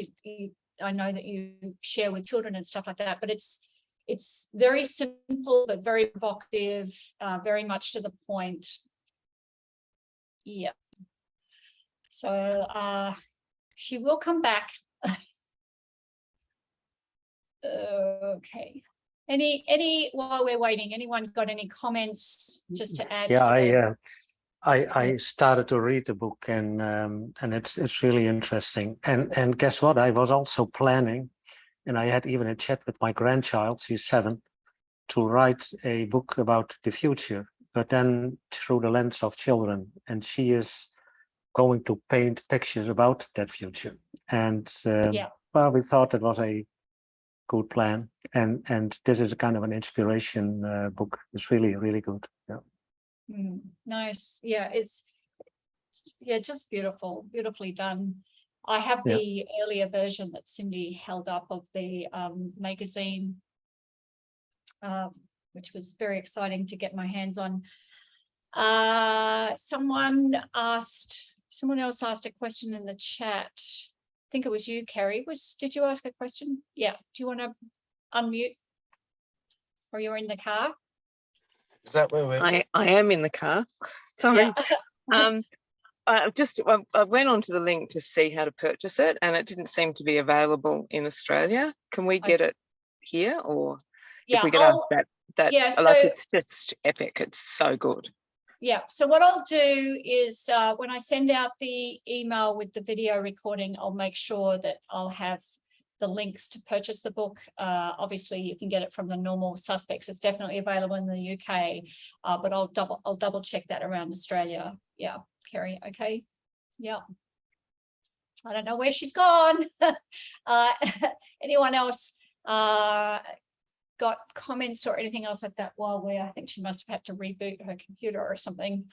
I know that you share with children and stuff like that. But it's very simple, but very provocative, very much to the point. Yeah. So she will come back. Okay. Any while we're waiting, anyone got any comments just to add? Yeah, I started to read the book, and it's really interesting. And guess what? I was also planning, and I had even a chat with my grandchild. She's 7, to write a book about the future, but then through the lens of children. And she is going to paint pictures about that future. And Yeah. well, we thought it was a good plan. And this is a kind of an inspiration book. It's really, really good. Yeah. Nice. Yeah, it's just beautifully done. I have Yeah. the earlier version that Cindy held up of the magazine, which was very exciting to get my hands on. Someone else asked a question in the chat. I think it was you, Kerry. Did you ask a question? Yeah. Do you want to unmute? Or you're in the car? Is that where we're? I am in the car. Sorry. Yeah. I went onto the link to see how to purchase it, and it didn't seem to be available in Australia. Can we get it here, or Yeah, if we could ask that? yeah, Like, so- it's just epic. It's so good. Yeah, so what I'll do is when I send out the email with the video recording, I'll make sure that I'll have the links to purchase the book. Obviously, you can get it from the normal suspects. It's definitely available in the UK, but I'll double check that around Australia. Yeah, Kerry, okay. Yeah. I don't know where she's gone. Anyone else got comments or anything else like that while I think she must have had to reboot her computer or something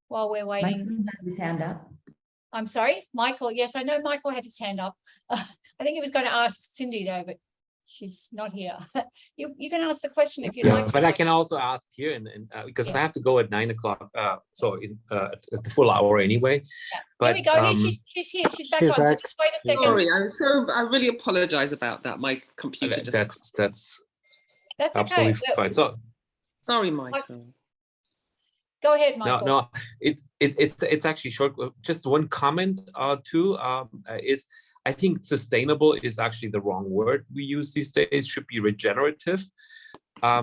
while we're waiting. Michael has his hand up. I'm sorry, Michael. Yes, I know Michael had his hand up. I think he was going to ask Cindy though, but she's not here. You can ask the question if you'd like to. But I can also ask here, and because I have to go at 9 o'clock, so at the full hour anyway. But Here we go. She's here. She's back she's on. back. Just wait a second. Sorry, I really apologize about that. My computer just. that's That's absolutely okay. fine. So Sorry, Michael. Go ahead, Michael. no, it's actually short. Just one comment too is I think sustainable is actually the wrong word we use these days. Should be regenerative,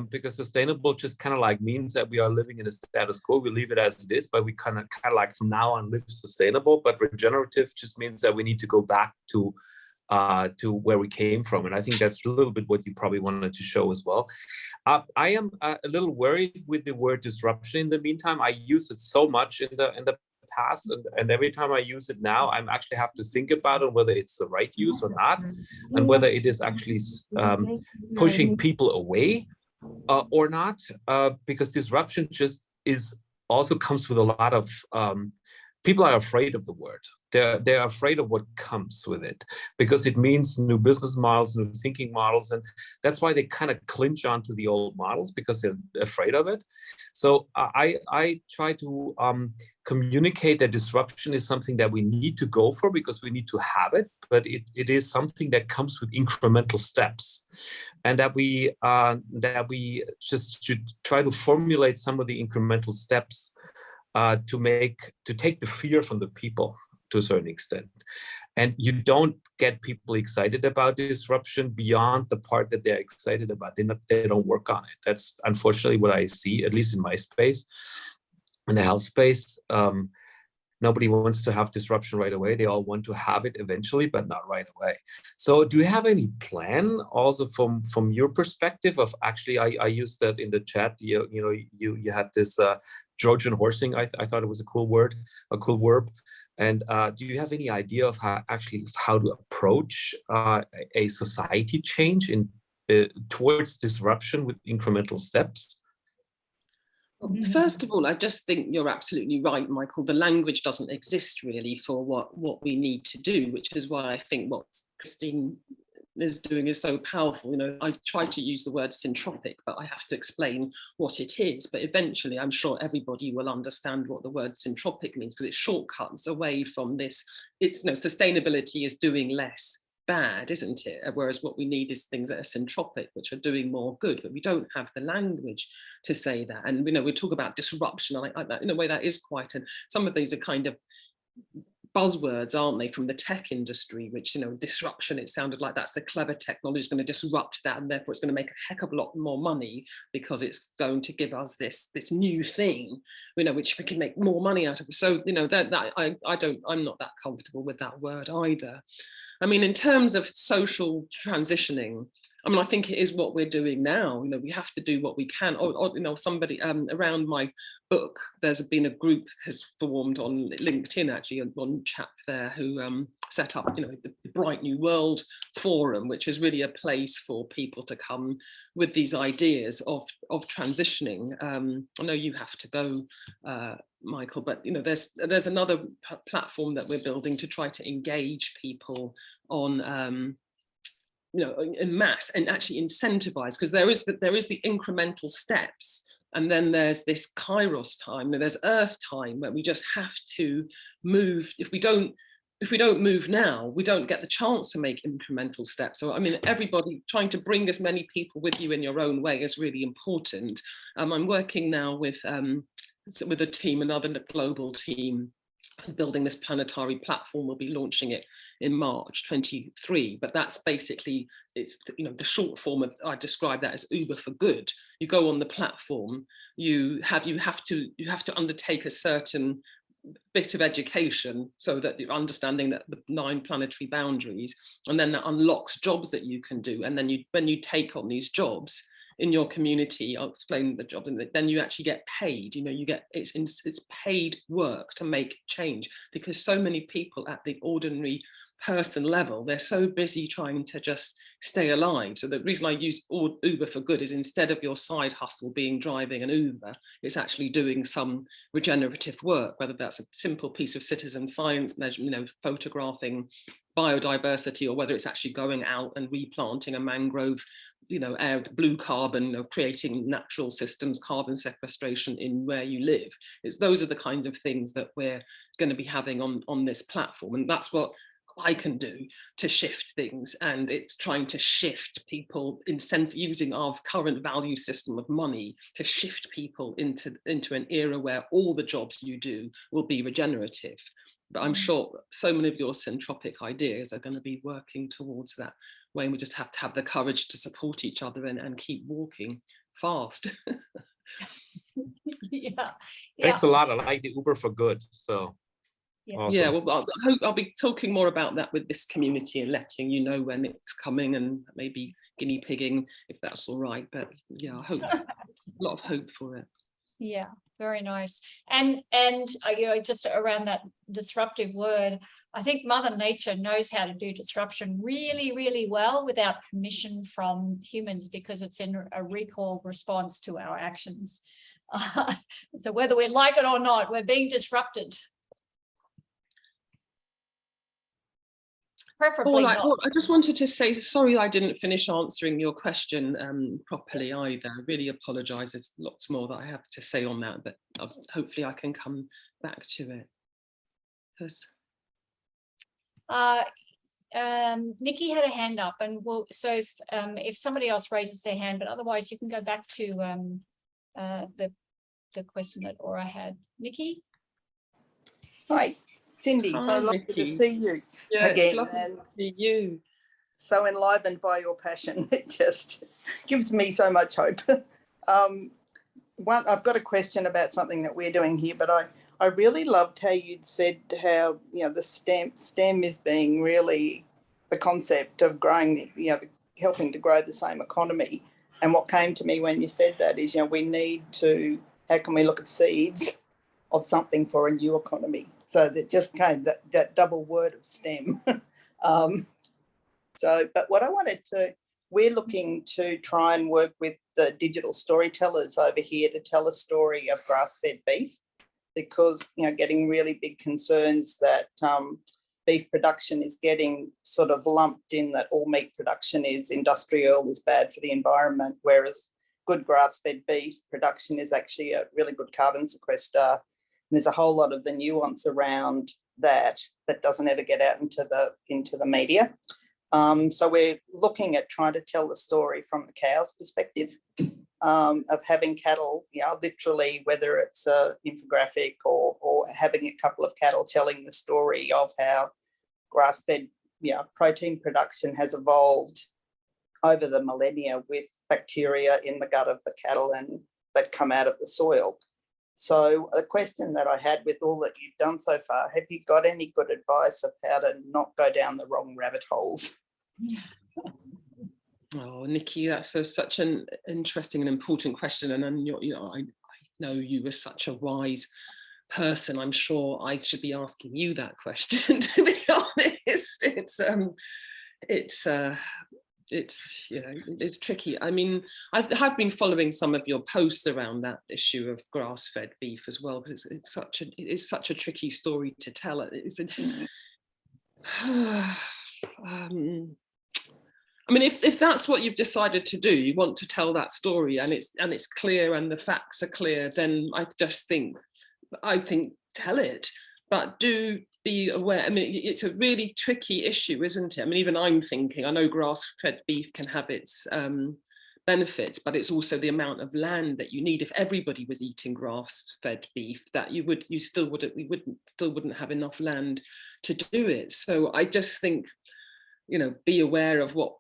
because sustainable just kind of like means that we are living in a status quo. We leave it as it is, but we kind of like from now on live sustainable. But regenerative just means that we need to go back to where we came from, and I think that's a little bit what you probably wanted to show as well. I am a little worried with the word disruption. In the meantime, I use it so much in the past, and every time I use it now, I'm actually have to think about it, whether it's the right use or not, and whether it is actually pushing people away or not, because disruption just also comes with a lot of people are afraid of the word. They're afraid of what comes with it, because it means new business models, new thinking models, and that's why they kind of clinch onto the old models, because they're afraid of it. So I try to communicate that disruption is something that we need to go for, because we need to have it, but it is something that comes with incremental steps, and that we just should try to formulate some of the incremental steps to take the fear from the people to a certain extent. And you don't get people excited about disruption beyond the part that they're excited about. They don't work on it. That's unfortunately what I see, at least in my space, in the health space. Nobody wants to have disruption right away. They all want to have it eventually, but not right away. So do you have any plan also from your perspective of actually, I used that in the chat, you had this Trojan horsing. I thought it was a cool word, a cool verb. And do you have any idea of how to approach a society change towards disruption with incremental steps? First of all, I just think you're absolutely right, Michael. The language doesn't exist really for what we need to do, which is why I think what Christine is doing is so powerful. I try to use the word syntropic, but I have to explain what it is. But eventually, I'm sure everybody will understand what the word syntropic means, because it shortcuts away from this. It's sustainability is doing less bad, isn't it? Whereas what we need is things that are syntropic, which are doing more good, but we don't have the language to say that. And we talk about disruption. In a way, that is quite, and some of these are kind of buzzwords, aren't they, from the tech industry, which, disruption, it sounded like that's the clever technology is going to disrupt that, and therefore it's going to make a heck of a lot more money because it's going to give us this new thing, which we can make more money out of. So, I'm not that comfortable with that word either. I mean, in terms of social transitioning, I mean, I think it is what we're doing now. You know, we have to do what we can. Or you know, somebody around my book, there's been a group has formed on LinkedIn, actually, one chap there who set up, you know, the Bright New World Forum, which is really a place for people to come with these ideas of transitioning. I know you have to go, Michael, but you know, there's another platform that we're building to try to engage people on. You know, in mass and actually incentivize, because there is the incremental steps, and then there's this kairos time, and there's earth time, where we just have to move. If we don't move now, we don't get the chance to make incremental steps. So I mean, everybody trying to bring as many people with you in your own way is really important. I'm working now with a team, another global team, building this planetary platform. We'll be launching it in March 23, but that's basically, it's, you know, the short form of, I describe that as Uber for good. You go on the platform, you have to undertake a certain bit of education so that you're understanding that the 9 planetary boundaries, and then that unlocks jobs that you can do. And then when you take on these jobs in your community, I'll explain the job, and then you actually get paid. You know, you get it's paid work to make change, because so many people at the ordinary person level, they're so busy trying to just stay alive. So the reason I use Uber for good is, instead of your side hustle being driving an Uber, it's actually doing some regenerative work, whether that's a simple piece of citizen science measure, you know, photographing biodiversity, or whether it's actually going out and replanting a mangrove, you know, air, blue carbon, you know, creating natural systems, carbon sequestration in where you live. Those are the kinds of things that we're going to be having on this platform, and that's what I can do to shift things. And it's trying to shift people, using our current value system of money to shift people into an era where all the jobs you do will be regenerative. But I'm sure so many of your centropic ideas are going to be working towards that way, and we just have to have the courage to support each other and keep walking fast. Yeah. Thanks a lot. I like the Uber for good. So Yeah. awesome. Yeah, well, I hope I'll be talking more about that with this community and letting you know when it's coming, and maybe guinea pigging if that's all right. But yeah, I hope a lot of hope for it. Yeah, very nice. And you know, just around that disruptive word, I think Mother Nature knows how to do disruption really, really well without permission from humans, because it's in a recall response to our actions. So whether we like it or not, we're being disrupted. Preferably not. I just wanted to say, sorry, I didn't finish answering your question properly either. I really apologise. There's lots more that I have to say on that, but hopefully I can come back to it. Yes. Nikki had a hand up, and so if somebody else raises their hand, but otherwise you can go back to the question that Aura had. Nikki? Hi, Cindy. Hi, so lovely to Nikki. see you Yeah, again. it's lovely And to see you. so enlivened by your passion. It just gives me so much hope. I've got a question about something that we're doing here, but I really loved how you'd said how, you know, the STEM is being really the concept of growing, you know, helping to grow the same economy. And what came to me when you said that is, you know, we need to, how can we look at seeds of something for a new economy? So that just came that double word of STEM. But what I wanted to, we're looking to try and work with the digital storytellers over here to tell a story of grass-fed beef, because, you know, getting really big concerns that beef production is getting sort of lumped in that all meat production is industrial, is bad for the environment, whereas good grass-fed beef production is actually a really good carbon sequester. And there's a whole lot of the nuance around that doesn't ever get out into the media. So we're looking at trying to tell the story from the cow's perspective of having cattle, you know, literally, whether it's an infographic or having a couple of cattle telling the story of how grass-fed, you know, protein production has evolved over the millennia with bacteria in the gut of the cattle and that come out of the soil. So the question that I had with all that you've done so far, have you got any good advice of how to not go down the wrong rabbit holes? Oh, Nikki, that's such an interesting and important question. And then I know you were such a wise person. I'm sure I should be asking you that question. To be honest, it's tricky. I mean, I've been following some of your posts around that issue of grass-fed beef as well, because it's such a tricky story to tell. I mean, if that's what you've decided to do, you want to tell that story, and it's clear and the facts are clear, then I think tell it, but do be aware. I mean, it's a really tricky issue, isn't it? I mean, even I'm thinking, I know grass-fed beef can have its benefits, but it's also the amount of land that you need. If everybody was eating grass-fed beef, that we still wouldn't have enough land to do it. So I just think, be aware of what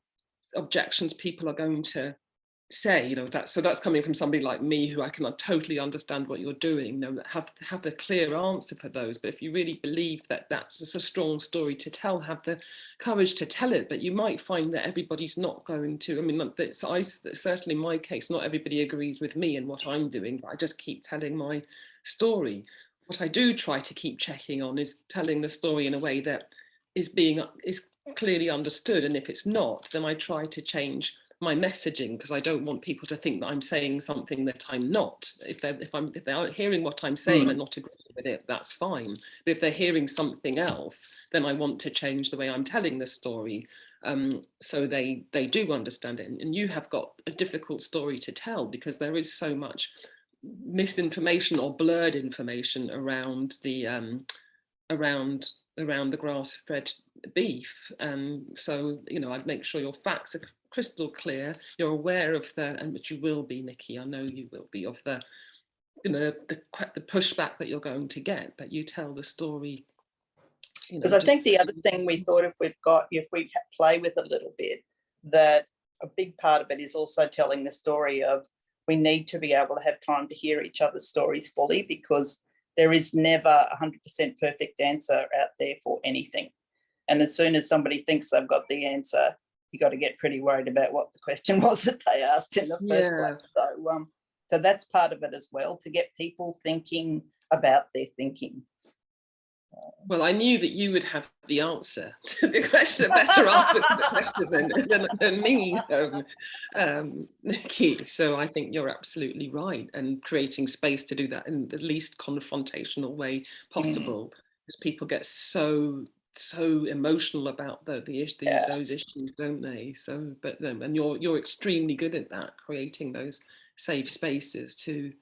objections people are going to say, that's coming from somebody like me, who I can totally understand what you're doing, have a clear answer for those. But if you really believe that that's a strong story to tell, have the courage to tell it. But you might find that everybody's not going to. I mean, certainly in my case, not everybody agrees with me and what I'm doing, but I just keep telling my story. What I do try to keep checking on is telling the story in a way that is clearly understood, and if it's not, then I try to change my messaging, because I don't want people to think that I'm saying something that I'm not. If they're hearing what I'm saying and not agreeing with it, that's fine. But if they're hearing something else, then I want to change the way I'm telling the story, so they do understand it. And you have got a difficult story to tell, because there is so much misinformation or blurred information around the grass-fed beef. So, I'd make sure your facts are crystal clear. You're aware of and which you will be, Nikki, I know you will be, of the pushback that you're going to get, but you tell the story. Because I think the other thing we thought, if we play with a little bit, that a big part of it is also telling the story of, we need to be able to have time to hear each other's stories fully, because there is never a 100% perfect answer out there for anything. And as soon as somebody thinks they've got the answer, you got to get pretty worried about what the question was that they asked in the first place. So that's part of it as well, to get people thinking about their thinking. Well, I knew that you would have the answer to the question, a better answer to the question than me, Nikki. So I think you're absolutely right, and creating space to do that in the least confrontational way possible, because people get so emotional about those issues, don't they? So, and you're extremely good at that, creating those safe spaces to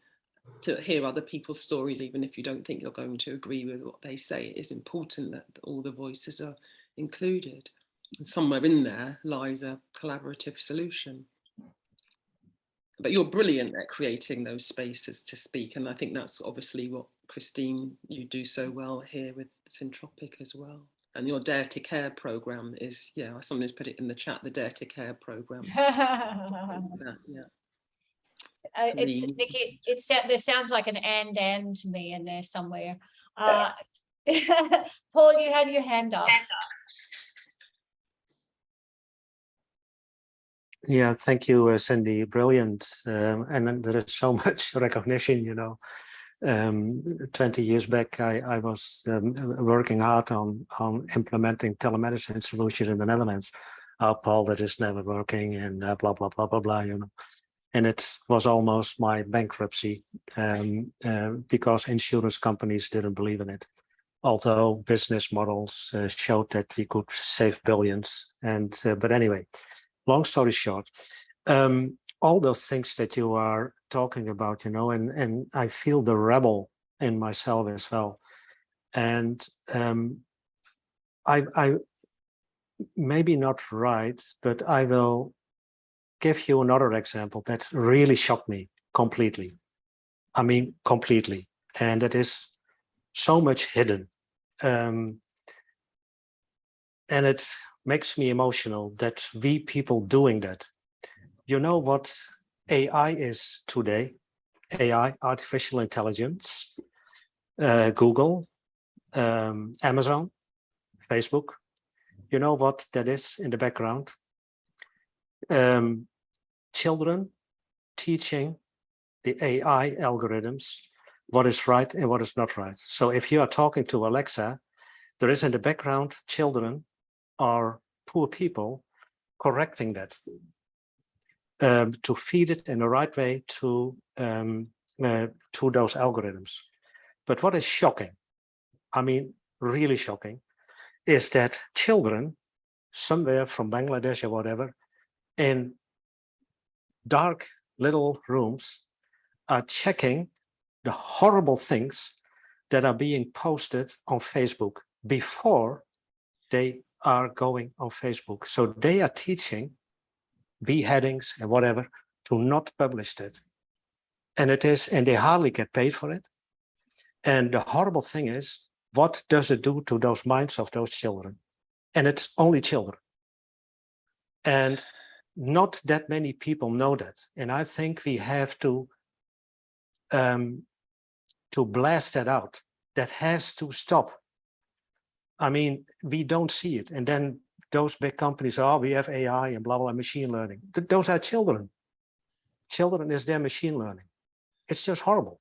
hear other people's stories, even if you don't think you're going to agree with what they say. It is important that all the voices are included, and somewhere in there lies a collaborative solution. But you're brilliant at creating those spaces to speak, and I think that's obviously what, Christine, you do so well here with Syntropic as well. And your Dare to Care program is, somebody's put it in the chat, the Dare to Care program. It's Nikki. There sounds like an and to me in there somewhere. Paul, you had your hand up. Yeah, thank you, Cindy. Brilliant. And then there is so much recognition, 20 years back, I was working hard on implementing telemedicine solutions in the Netherlands. Paul, that is never working, and blah, blah, blah, blah, blah, And it was almost my bankruptcy because insurance companies didn't believe in it. Although business models showed that we could save billions. But anyway, long story short, all those things that you are talking about, and I feel the rebel in myself as well. And I maybe not right, but I will give you another example that really shocked me completely. I mean, completely. And it is so much hidden. And it makes me emotional that we people doing that. You know what AI is today? AI, artificial intelligence, Google, Amazon, Facebook. You know what that is in the background? children teaching the AI algorithms what is right and what is not right. So if you are talking to Alexa, there is in the background children or poor people correcting that to feed it in the right way to those algorithms. But what is shocking, I mean, really shocking, is that children somewhere from Bangladesh or whatever, in dark little rooms, are checking the horrible things that are being posted on Facebook before they are going on Facebook. So they are teaching beheadings and whatever to not publish that. And they hardly get paid for it. And the horrible thing is, what does it do to those minds of those children? And it's only children. And not that many people know that. And I think we have to blast that out. That has to stop. I mean, we don't see it. And then those big companies, oh, we have AI and blah, blah, machine learning. Those are children. Children is their machine learning. It's just horrible.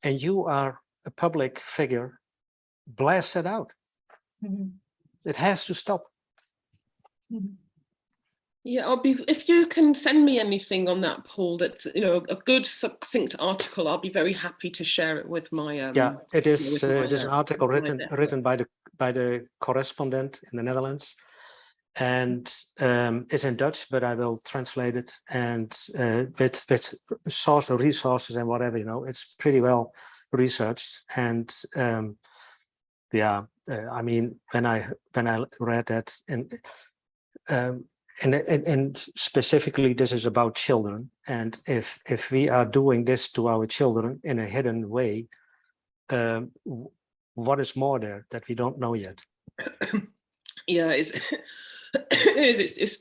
And you are a public figure, blast it out. Mhm. It has to stop. Mhm. Yeah, if you can send me anything on that, Paul, that's, you know, a good succinct article, I'll be very happy to share it with my Yeah, it is. with my, It is an article with my written network. by the correspondent in the Netherlands, and it's in Dutch, but I will translate it and with resources and whatever, you know, it's pretty well researched. And I mean, when I read that, and specifically this is about children, and if we are doing this to our children in a hidden way, what is more there that we don't know yet? Yeah, it's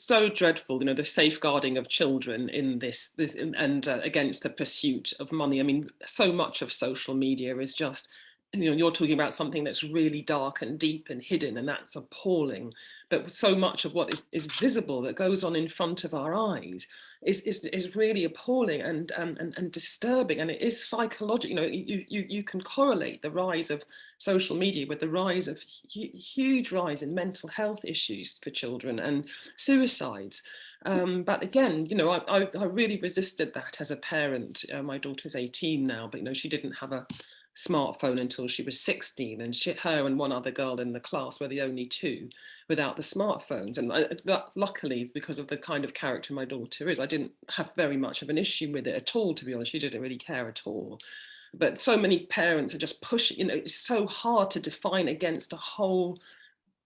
so dreadful, you know, the safeguarding of children in this and against the pursuit of money. I mean, so much of social media is just, you know, you're talking about something that's really dark and deep and hidden, and that's appalling. But so much of what is visible that goes on in front of our eyes is really appalling and disturbing, and it is psychological. You know, you can correlate the rise of social media with the rise of huge rise in mental health issues for children and suicides. But again, you know, I really resisted that as a parent. My daughter's 18 now, but you know, she didn't have a smartphone until she was 16, and her and one other girl in the class were the only two without the smartphones. And luckily, because of the kind of character my daughter is, I didn't have very much of an issue with it at all, to be honest. She didn't really care at all. But so many parents are just pushing, you know, it's so hard to define against a whole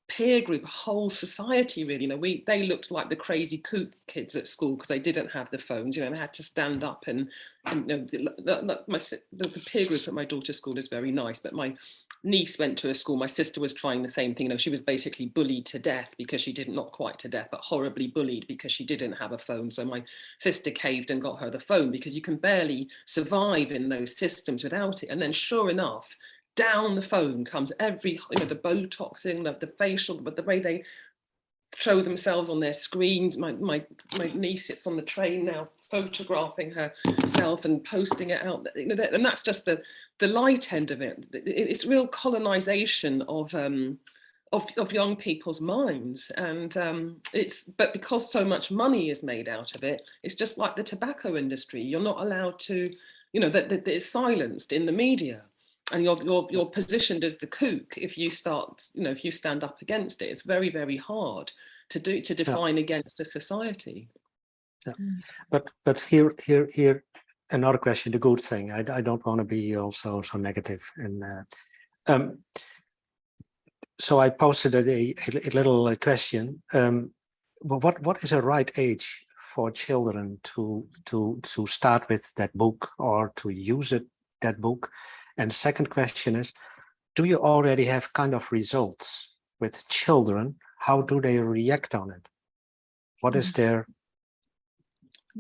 peer group, a whole society, really. You know, they looked like the crazy kook kids at school because they didn't have the phones. You know, they had to stand up and you know, the peer group at my daughter's school is very nice, but my niece went to a school, my sister was trying the same thing. You know, she was basically bullied to death because she didn't, not quite to death, but horribly bullied because she didn't have a phone. So my sister caved and got her the phone, because you can barely survive in those systems without it. And then sure enough, down the phone comes every, you know, the Botoxing, the facial, but the way they show themselves on their screens. My niece sits on the train now photographing herself and posting it out, you know, and that's just the light end of it. It's real colonization of young people's minds, and but because so much money is made out of it, it's just like the tobacco industry. You're not allowed to, you know, that it's silenced in the media. And you're positioned as the kook if you start, you know, if you stand up against it. It's very, very hard to define against a society. Yeah. But here another question. The good thing. I don't want to be also so negative. And so I posted a little question. What is a right age for children to start with that book or to use that book? And second question is, do you already have kind of results with children? How do they react on it? What is their...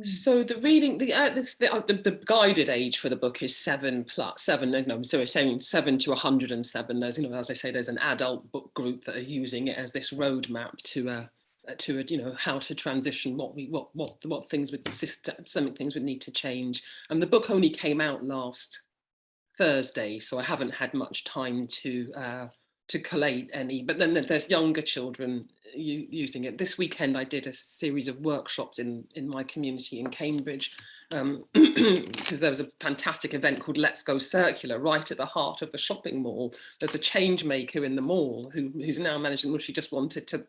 So the reading, the guided age for the book is 7 plus 7. No, so we're saying 7 to 107. There's, you know, as I say, there's an adult book group that are using it as this roadmap to to how to transition, what things would systemic things would need to change. And the book only came out last Thursday, so I haven't had much time to collate any. But then there's younger children using it. This weekend I did a series of workshops in my community in Cambridge, because there was a fantastic event called Let's Go Circular right at the heart of the shopping mall. There's a change maker in the mall who's now managing. Well, she just wanted to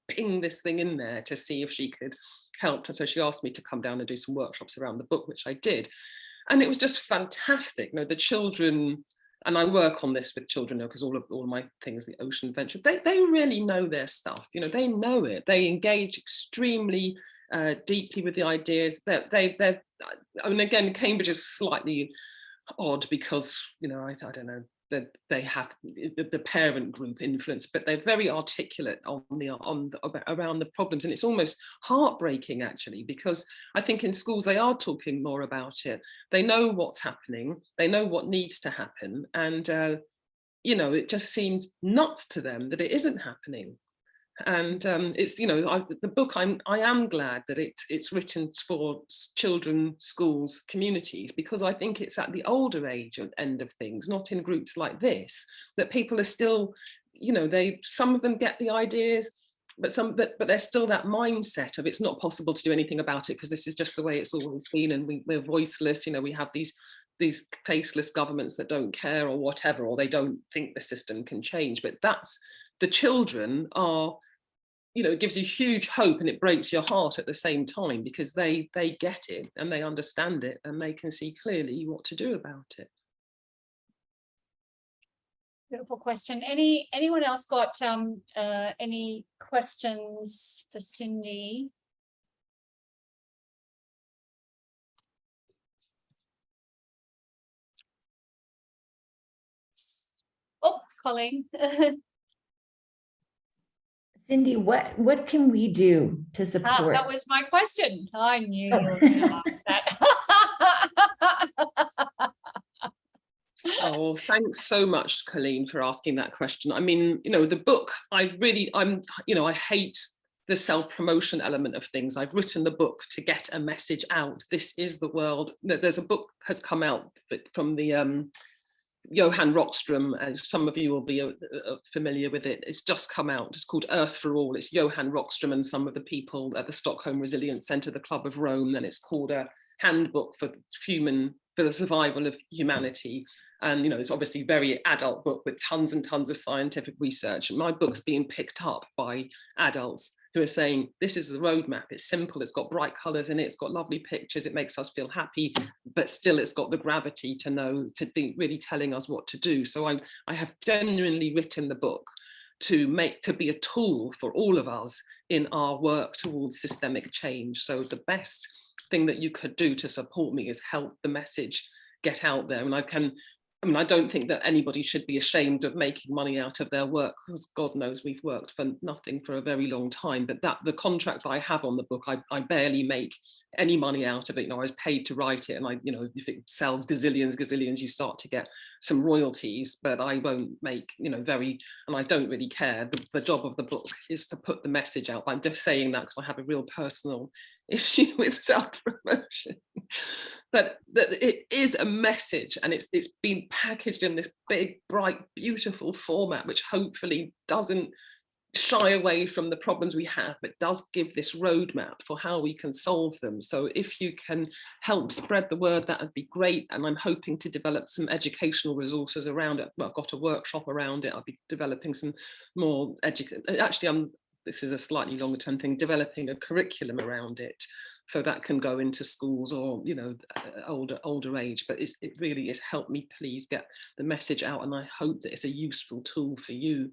ping this thing in there to see if she could help, and so she asked me to come down and do some workshops around the book, which I did. And it was just fantastic. The children, and I work on this with children because all of my things, the Ocean Adventure, they really know their stuff. They know it. They engage extremely deeply with the ideas. They're I mean, again, Cambridge is slightly odd because I don't know, that they have the parent group influence, but they're very articulate around the problems, and it's almost heartbreaking actually, because I think in schools they are talking more about it. They know what's happening, they know what needs to happen, and it just seems nuts to them that it isn't happening. And it's the book, I am glad that it's written for children, schools, communities, because I think it's at the older age end of things, not in groups like this, that people are still, some of them get the ideas, but there's still that mindset of it's not possible to do anything about it because this is just the way it's always been, and we're voiceless. We have these faceless governments that don't care or whatever, or they don't think the system can change. But that's, the children are, it gives you huge hope, and it breaks your heart at the same time, because they get it and they understand it and they can see clearly what to do about it. Beautiful question. Anyone else got any questions for Cindy? Oh, Colleen. Cindy, what can we do to support? That was my question. I knew you were going to ask that. Oh, thanks so much, Colleen, for asking that question. I mean, the book, I hate the self-promotion element of things. I've written the book to get a message out. This is the world. There's a book has come out from the Johan Rockström, as some of you will be familiar with it. It's just come out. It's called Earth for All. It's Johan Rockström and some of the people at the Stockholm Resilience Centre, the Club of Rome. And it's called a handbook for the survival of humanity. And it's obviously a very adult book with tons and tons of scientific research. And my book's being picked up by adults who are saying, this is the roadmap. It's simple, it's got bright colours in it, it's got lovely pictures, it makes us feel happy, but still it's got the gravity to be really telling us what to do. So I have genuinely written the book to be a tool for all of us in our work towards systemic change. So the best thing that you could do to support me is help the message get out there. And I don't think that anybody should be ashamed of making money out of their work, because God knows we've worked for nothing for a very long time. But the contract that I have on the book, I barely make any money out of it. I was paid to write it, and if it sells gazillions, you start to get some royalties. But I won't make and I don't really care. The job of the book is to put the message out. I'm just saying that because I have a real personal issue with self-promotion. But it is a message, and it's been packaged in this big, bright, beautiful format, which hopefully doesn't shy away from the problems we have, but does give this roadmap for how we can solve them. So if you can help spread the word, that would be great. And I'm hoping to develop some educational resources around it. Well, I've got a workshop around it. I'll be developing some more this is a slightly longer term thing, developing a curriculum around it, so that can go into schools or older age. But it really is, help me please get the message out, and I hope that it's a useful tool for you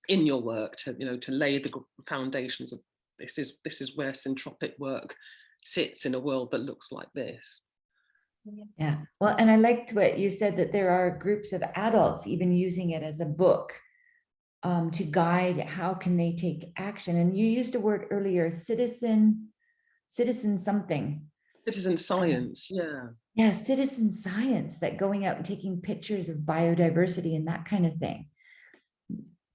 in your work to lay the foundations of this is where syntropic work sits in a world that looks like this. Yeah, well, and I liked what you said, that there are groups of adults even using it as a book to guide how can they take action. And you used a word earlier, citizen something. Citizen science, yeah. Yeah, citizen science, that going out and taking pictures of biodiversity and that kind of thing.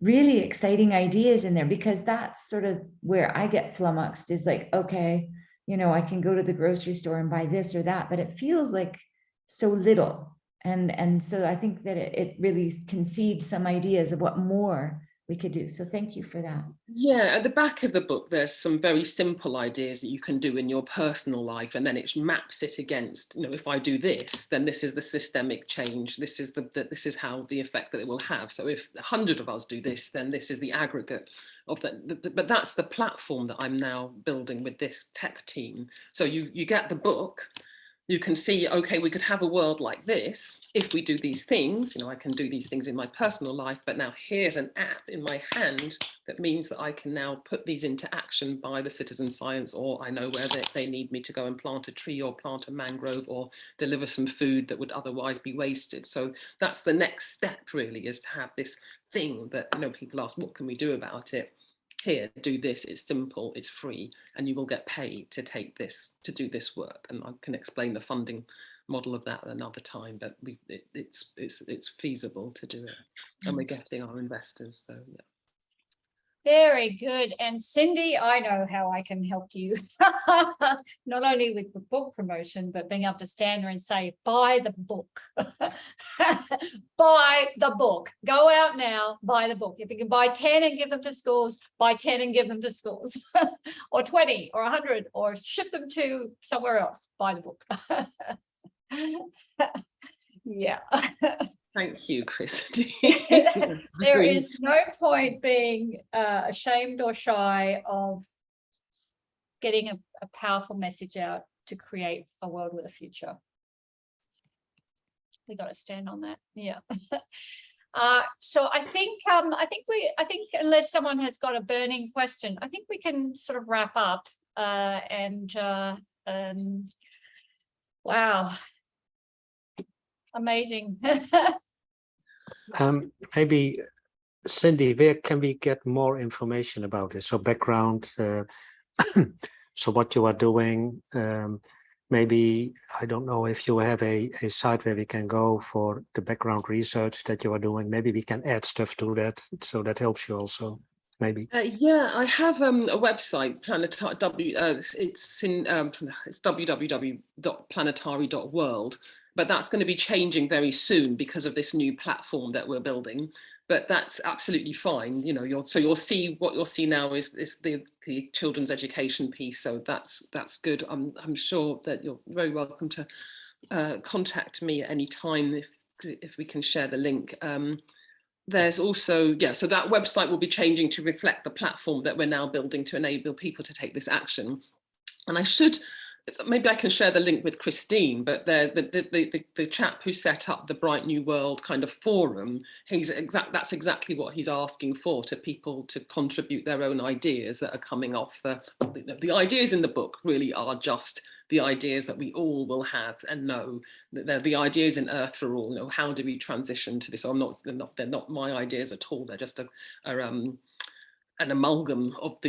really exciting ideas in there, because that's sort of where I get flummoxed, is like, okay, you know, I can go to the grocery store and buy this or that, but it feels like so little. And so I think that it really concedes some ideas of what more we could do. So thank you for that. Yeah, at the back of the book, there's some very simple ideas that you can do in your personal life, and then it maps it against, you know, if I do this, then this is the systemic change. This is this is how the effect that it will have. So if 100 of us do this, then this is the aggregate of that. But that's the platform that I'm now building with this tech team. So you get the book. You can see, okay, we could have a world like this if we do these things. You know, I can do these things in my personal life, but now here's an app in my hand that means that I can now put these into action by the citizen science, or I know where they need me to go and plant a tree or plant a mangrove or deliver some food that would otherwise be wasted. So that's the next step, really, is to have this thing that, you know, people ask, what can we do about it? Here, do this, it's simple, it's free, and you will get paid to take this, to do this work. And I can explain the funding model of that another time, but it's feasible to do it, and we're getting our investors, so yeah. Very good. And Cindy, I know how I can help you. Not only with the book promotion, but being able to stand there and say, buy the book. Buy the book. Go out now, buy the book. If you can buy 10 and give them to schools, buy 10 and give them to schools. Or 20 or 100, or ship them to somewhere else. Buy the book. Yeah. Thank you, Christy. There is no point being ashamed or shy of getting a powerful message out to create a world with a future. We got to stand on that. Yeah. So I think unless someone has got a burning question, I think we can sort of wrap up. Wow. Amazing. Maybe, Cindy, where can we get more information about this? So background, so what you are doing, maybe, I don't know if you have a site where we can go for the background research that you are doing. Maybe we can add stuff to that, so that helps you also, maybe. Yeah, I have a website, it's www.planetary.world, but that's going to be changing very soon because of this new platform that we're building. But that's absolutely fine. You know, you'll see what you'll see now is the children's education piece. So that's good. I'm sure that you're very welcome to contact me at any time if we can share the link. There's also, yeah, so that website will be changing to reflect the platform that we're now building to enable people to take this action. And maybe I can share the link with Christine, but the chap who set up the Bright New World kind of forum, that's exactly what he's asking for, to people to contribute their own ideas that are coming off the ideas in the book really are just the ideas that we all will have and know. They're the ideas in Earth for All. You know, how do we transition to this? So they're not my ideas at all. They're just an amalgam of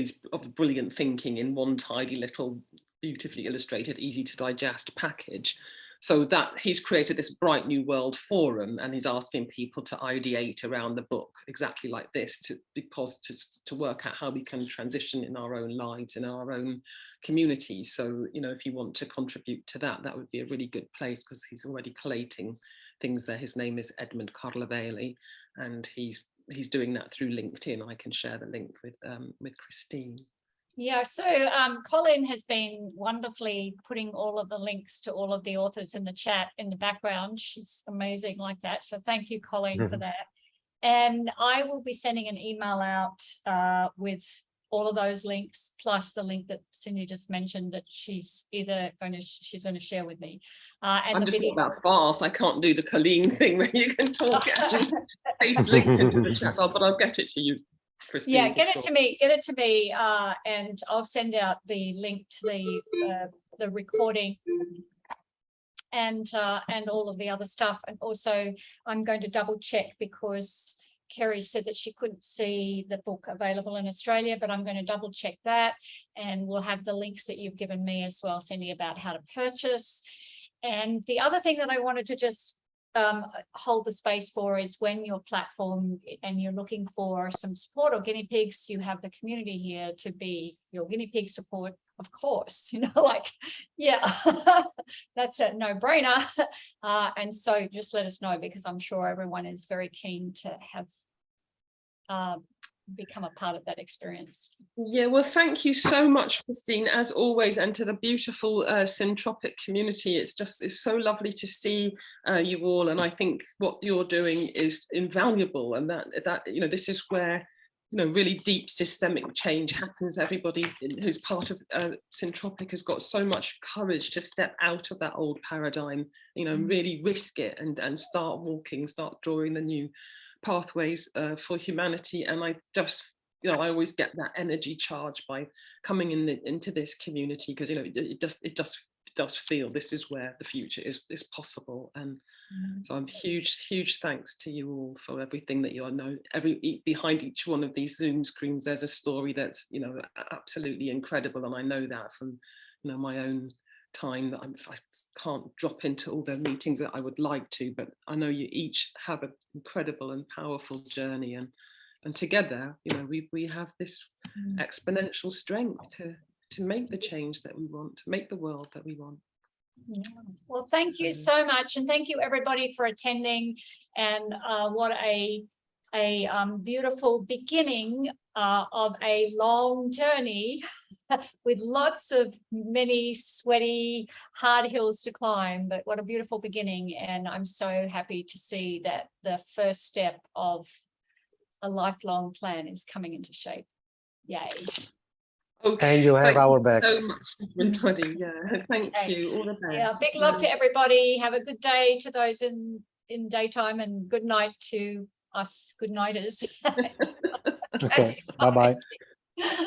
brilliant thinking in one tidy little, beautifully illustrated, easy to digest package. So that he's created this Bright New World forum, and he's asking people to ideate around the book exactly like this, to work out how we can transition in our own lives, in our own communities. So, you know, if you want to contribute to that, that would be a really good place, because he's already collating things there. His name is Edmund Carlaveli, and he's doing that through LinkedIn. I can share the link with Christine. Yeah, so Colin has been wonderfully putting all of the links to all of the authors in the chat in the background. She's amazing like that. So thank you, Colin, for that. And I will be sending an email out with all of those links, plus the link that Cindy just mentioned that she's going to share with me. And I'm just not that fast. I can't do the Colleen thing where you can talk and paste links into the chat, but I'll get it to you, Christine. Yeah, get it to me, and I'll send out the link to the recording and all of the other stuff. And also I'm going to double check, because Kerry said that she couldn't see the book available in Australia, but I'm going to double check that, and we'll have the links that you've given me as well, Cindy, about how to purchase. And the other thing that I wanted to just hold the space for is when your platform and you're looking for some support or guinea pigs, you have the community here to be your guinea pig support, of course, you know, like, yeah, that's a no-brainer. And so just let us know, because I'm sure everyone is very keen to have become a part of that experience. Yeah, well, thank you so much, Christine, as always, and to the beautiful Syntropic community. It's so lovely to see you all, and I think what you're doing is invaluable, and that you know, this is where, you know, really deep systemic change happens. Everybody who's part of Syntropic has got so much courage to step out of that old paradigm, you know, and really risk it and start walking, start drawing the new pathways for humanity. And I just, you know, I always get that energy charge by coming into this community, because, you know, it does feel this is where the future is possible. And so I'm huge thanks to you all for everything that you know. Behind each one of these Zoom screens, there's a story that's, you know, absolutely incredible, and I know that from, you know, my own time that I can't drop into all the meetings that I would like to, but I know you each have an incredible and powerful journey, and together, you know, we have this exponential strength to make the change that we want, to make the world that we want. Yeah. Well, thank you so much, and thank you everybody for attending, and what a beautiful beginning of a long journey with lots of many sweaty, hard hills to climb, but what a beautiful beginning. And I'm so happy to see that the first step of a lifelong plan is coming into shape. Yay. Okay, And you have thank our you back. so much, everybody. Yeah, thank you. All the best. Yeah, big love to everybody. Have a good day to those in daytime, and good night to us good nighters. Okay, bye-bye.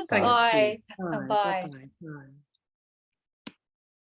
Thank Bye. you. Bye. Bye.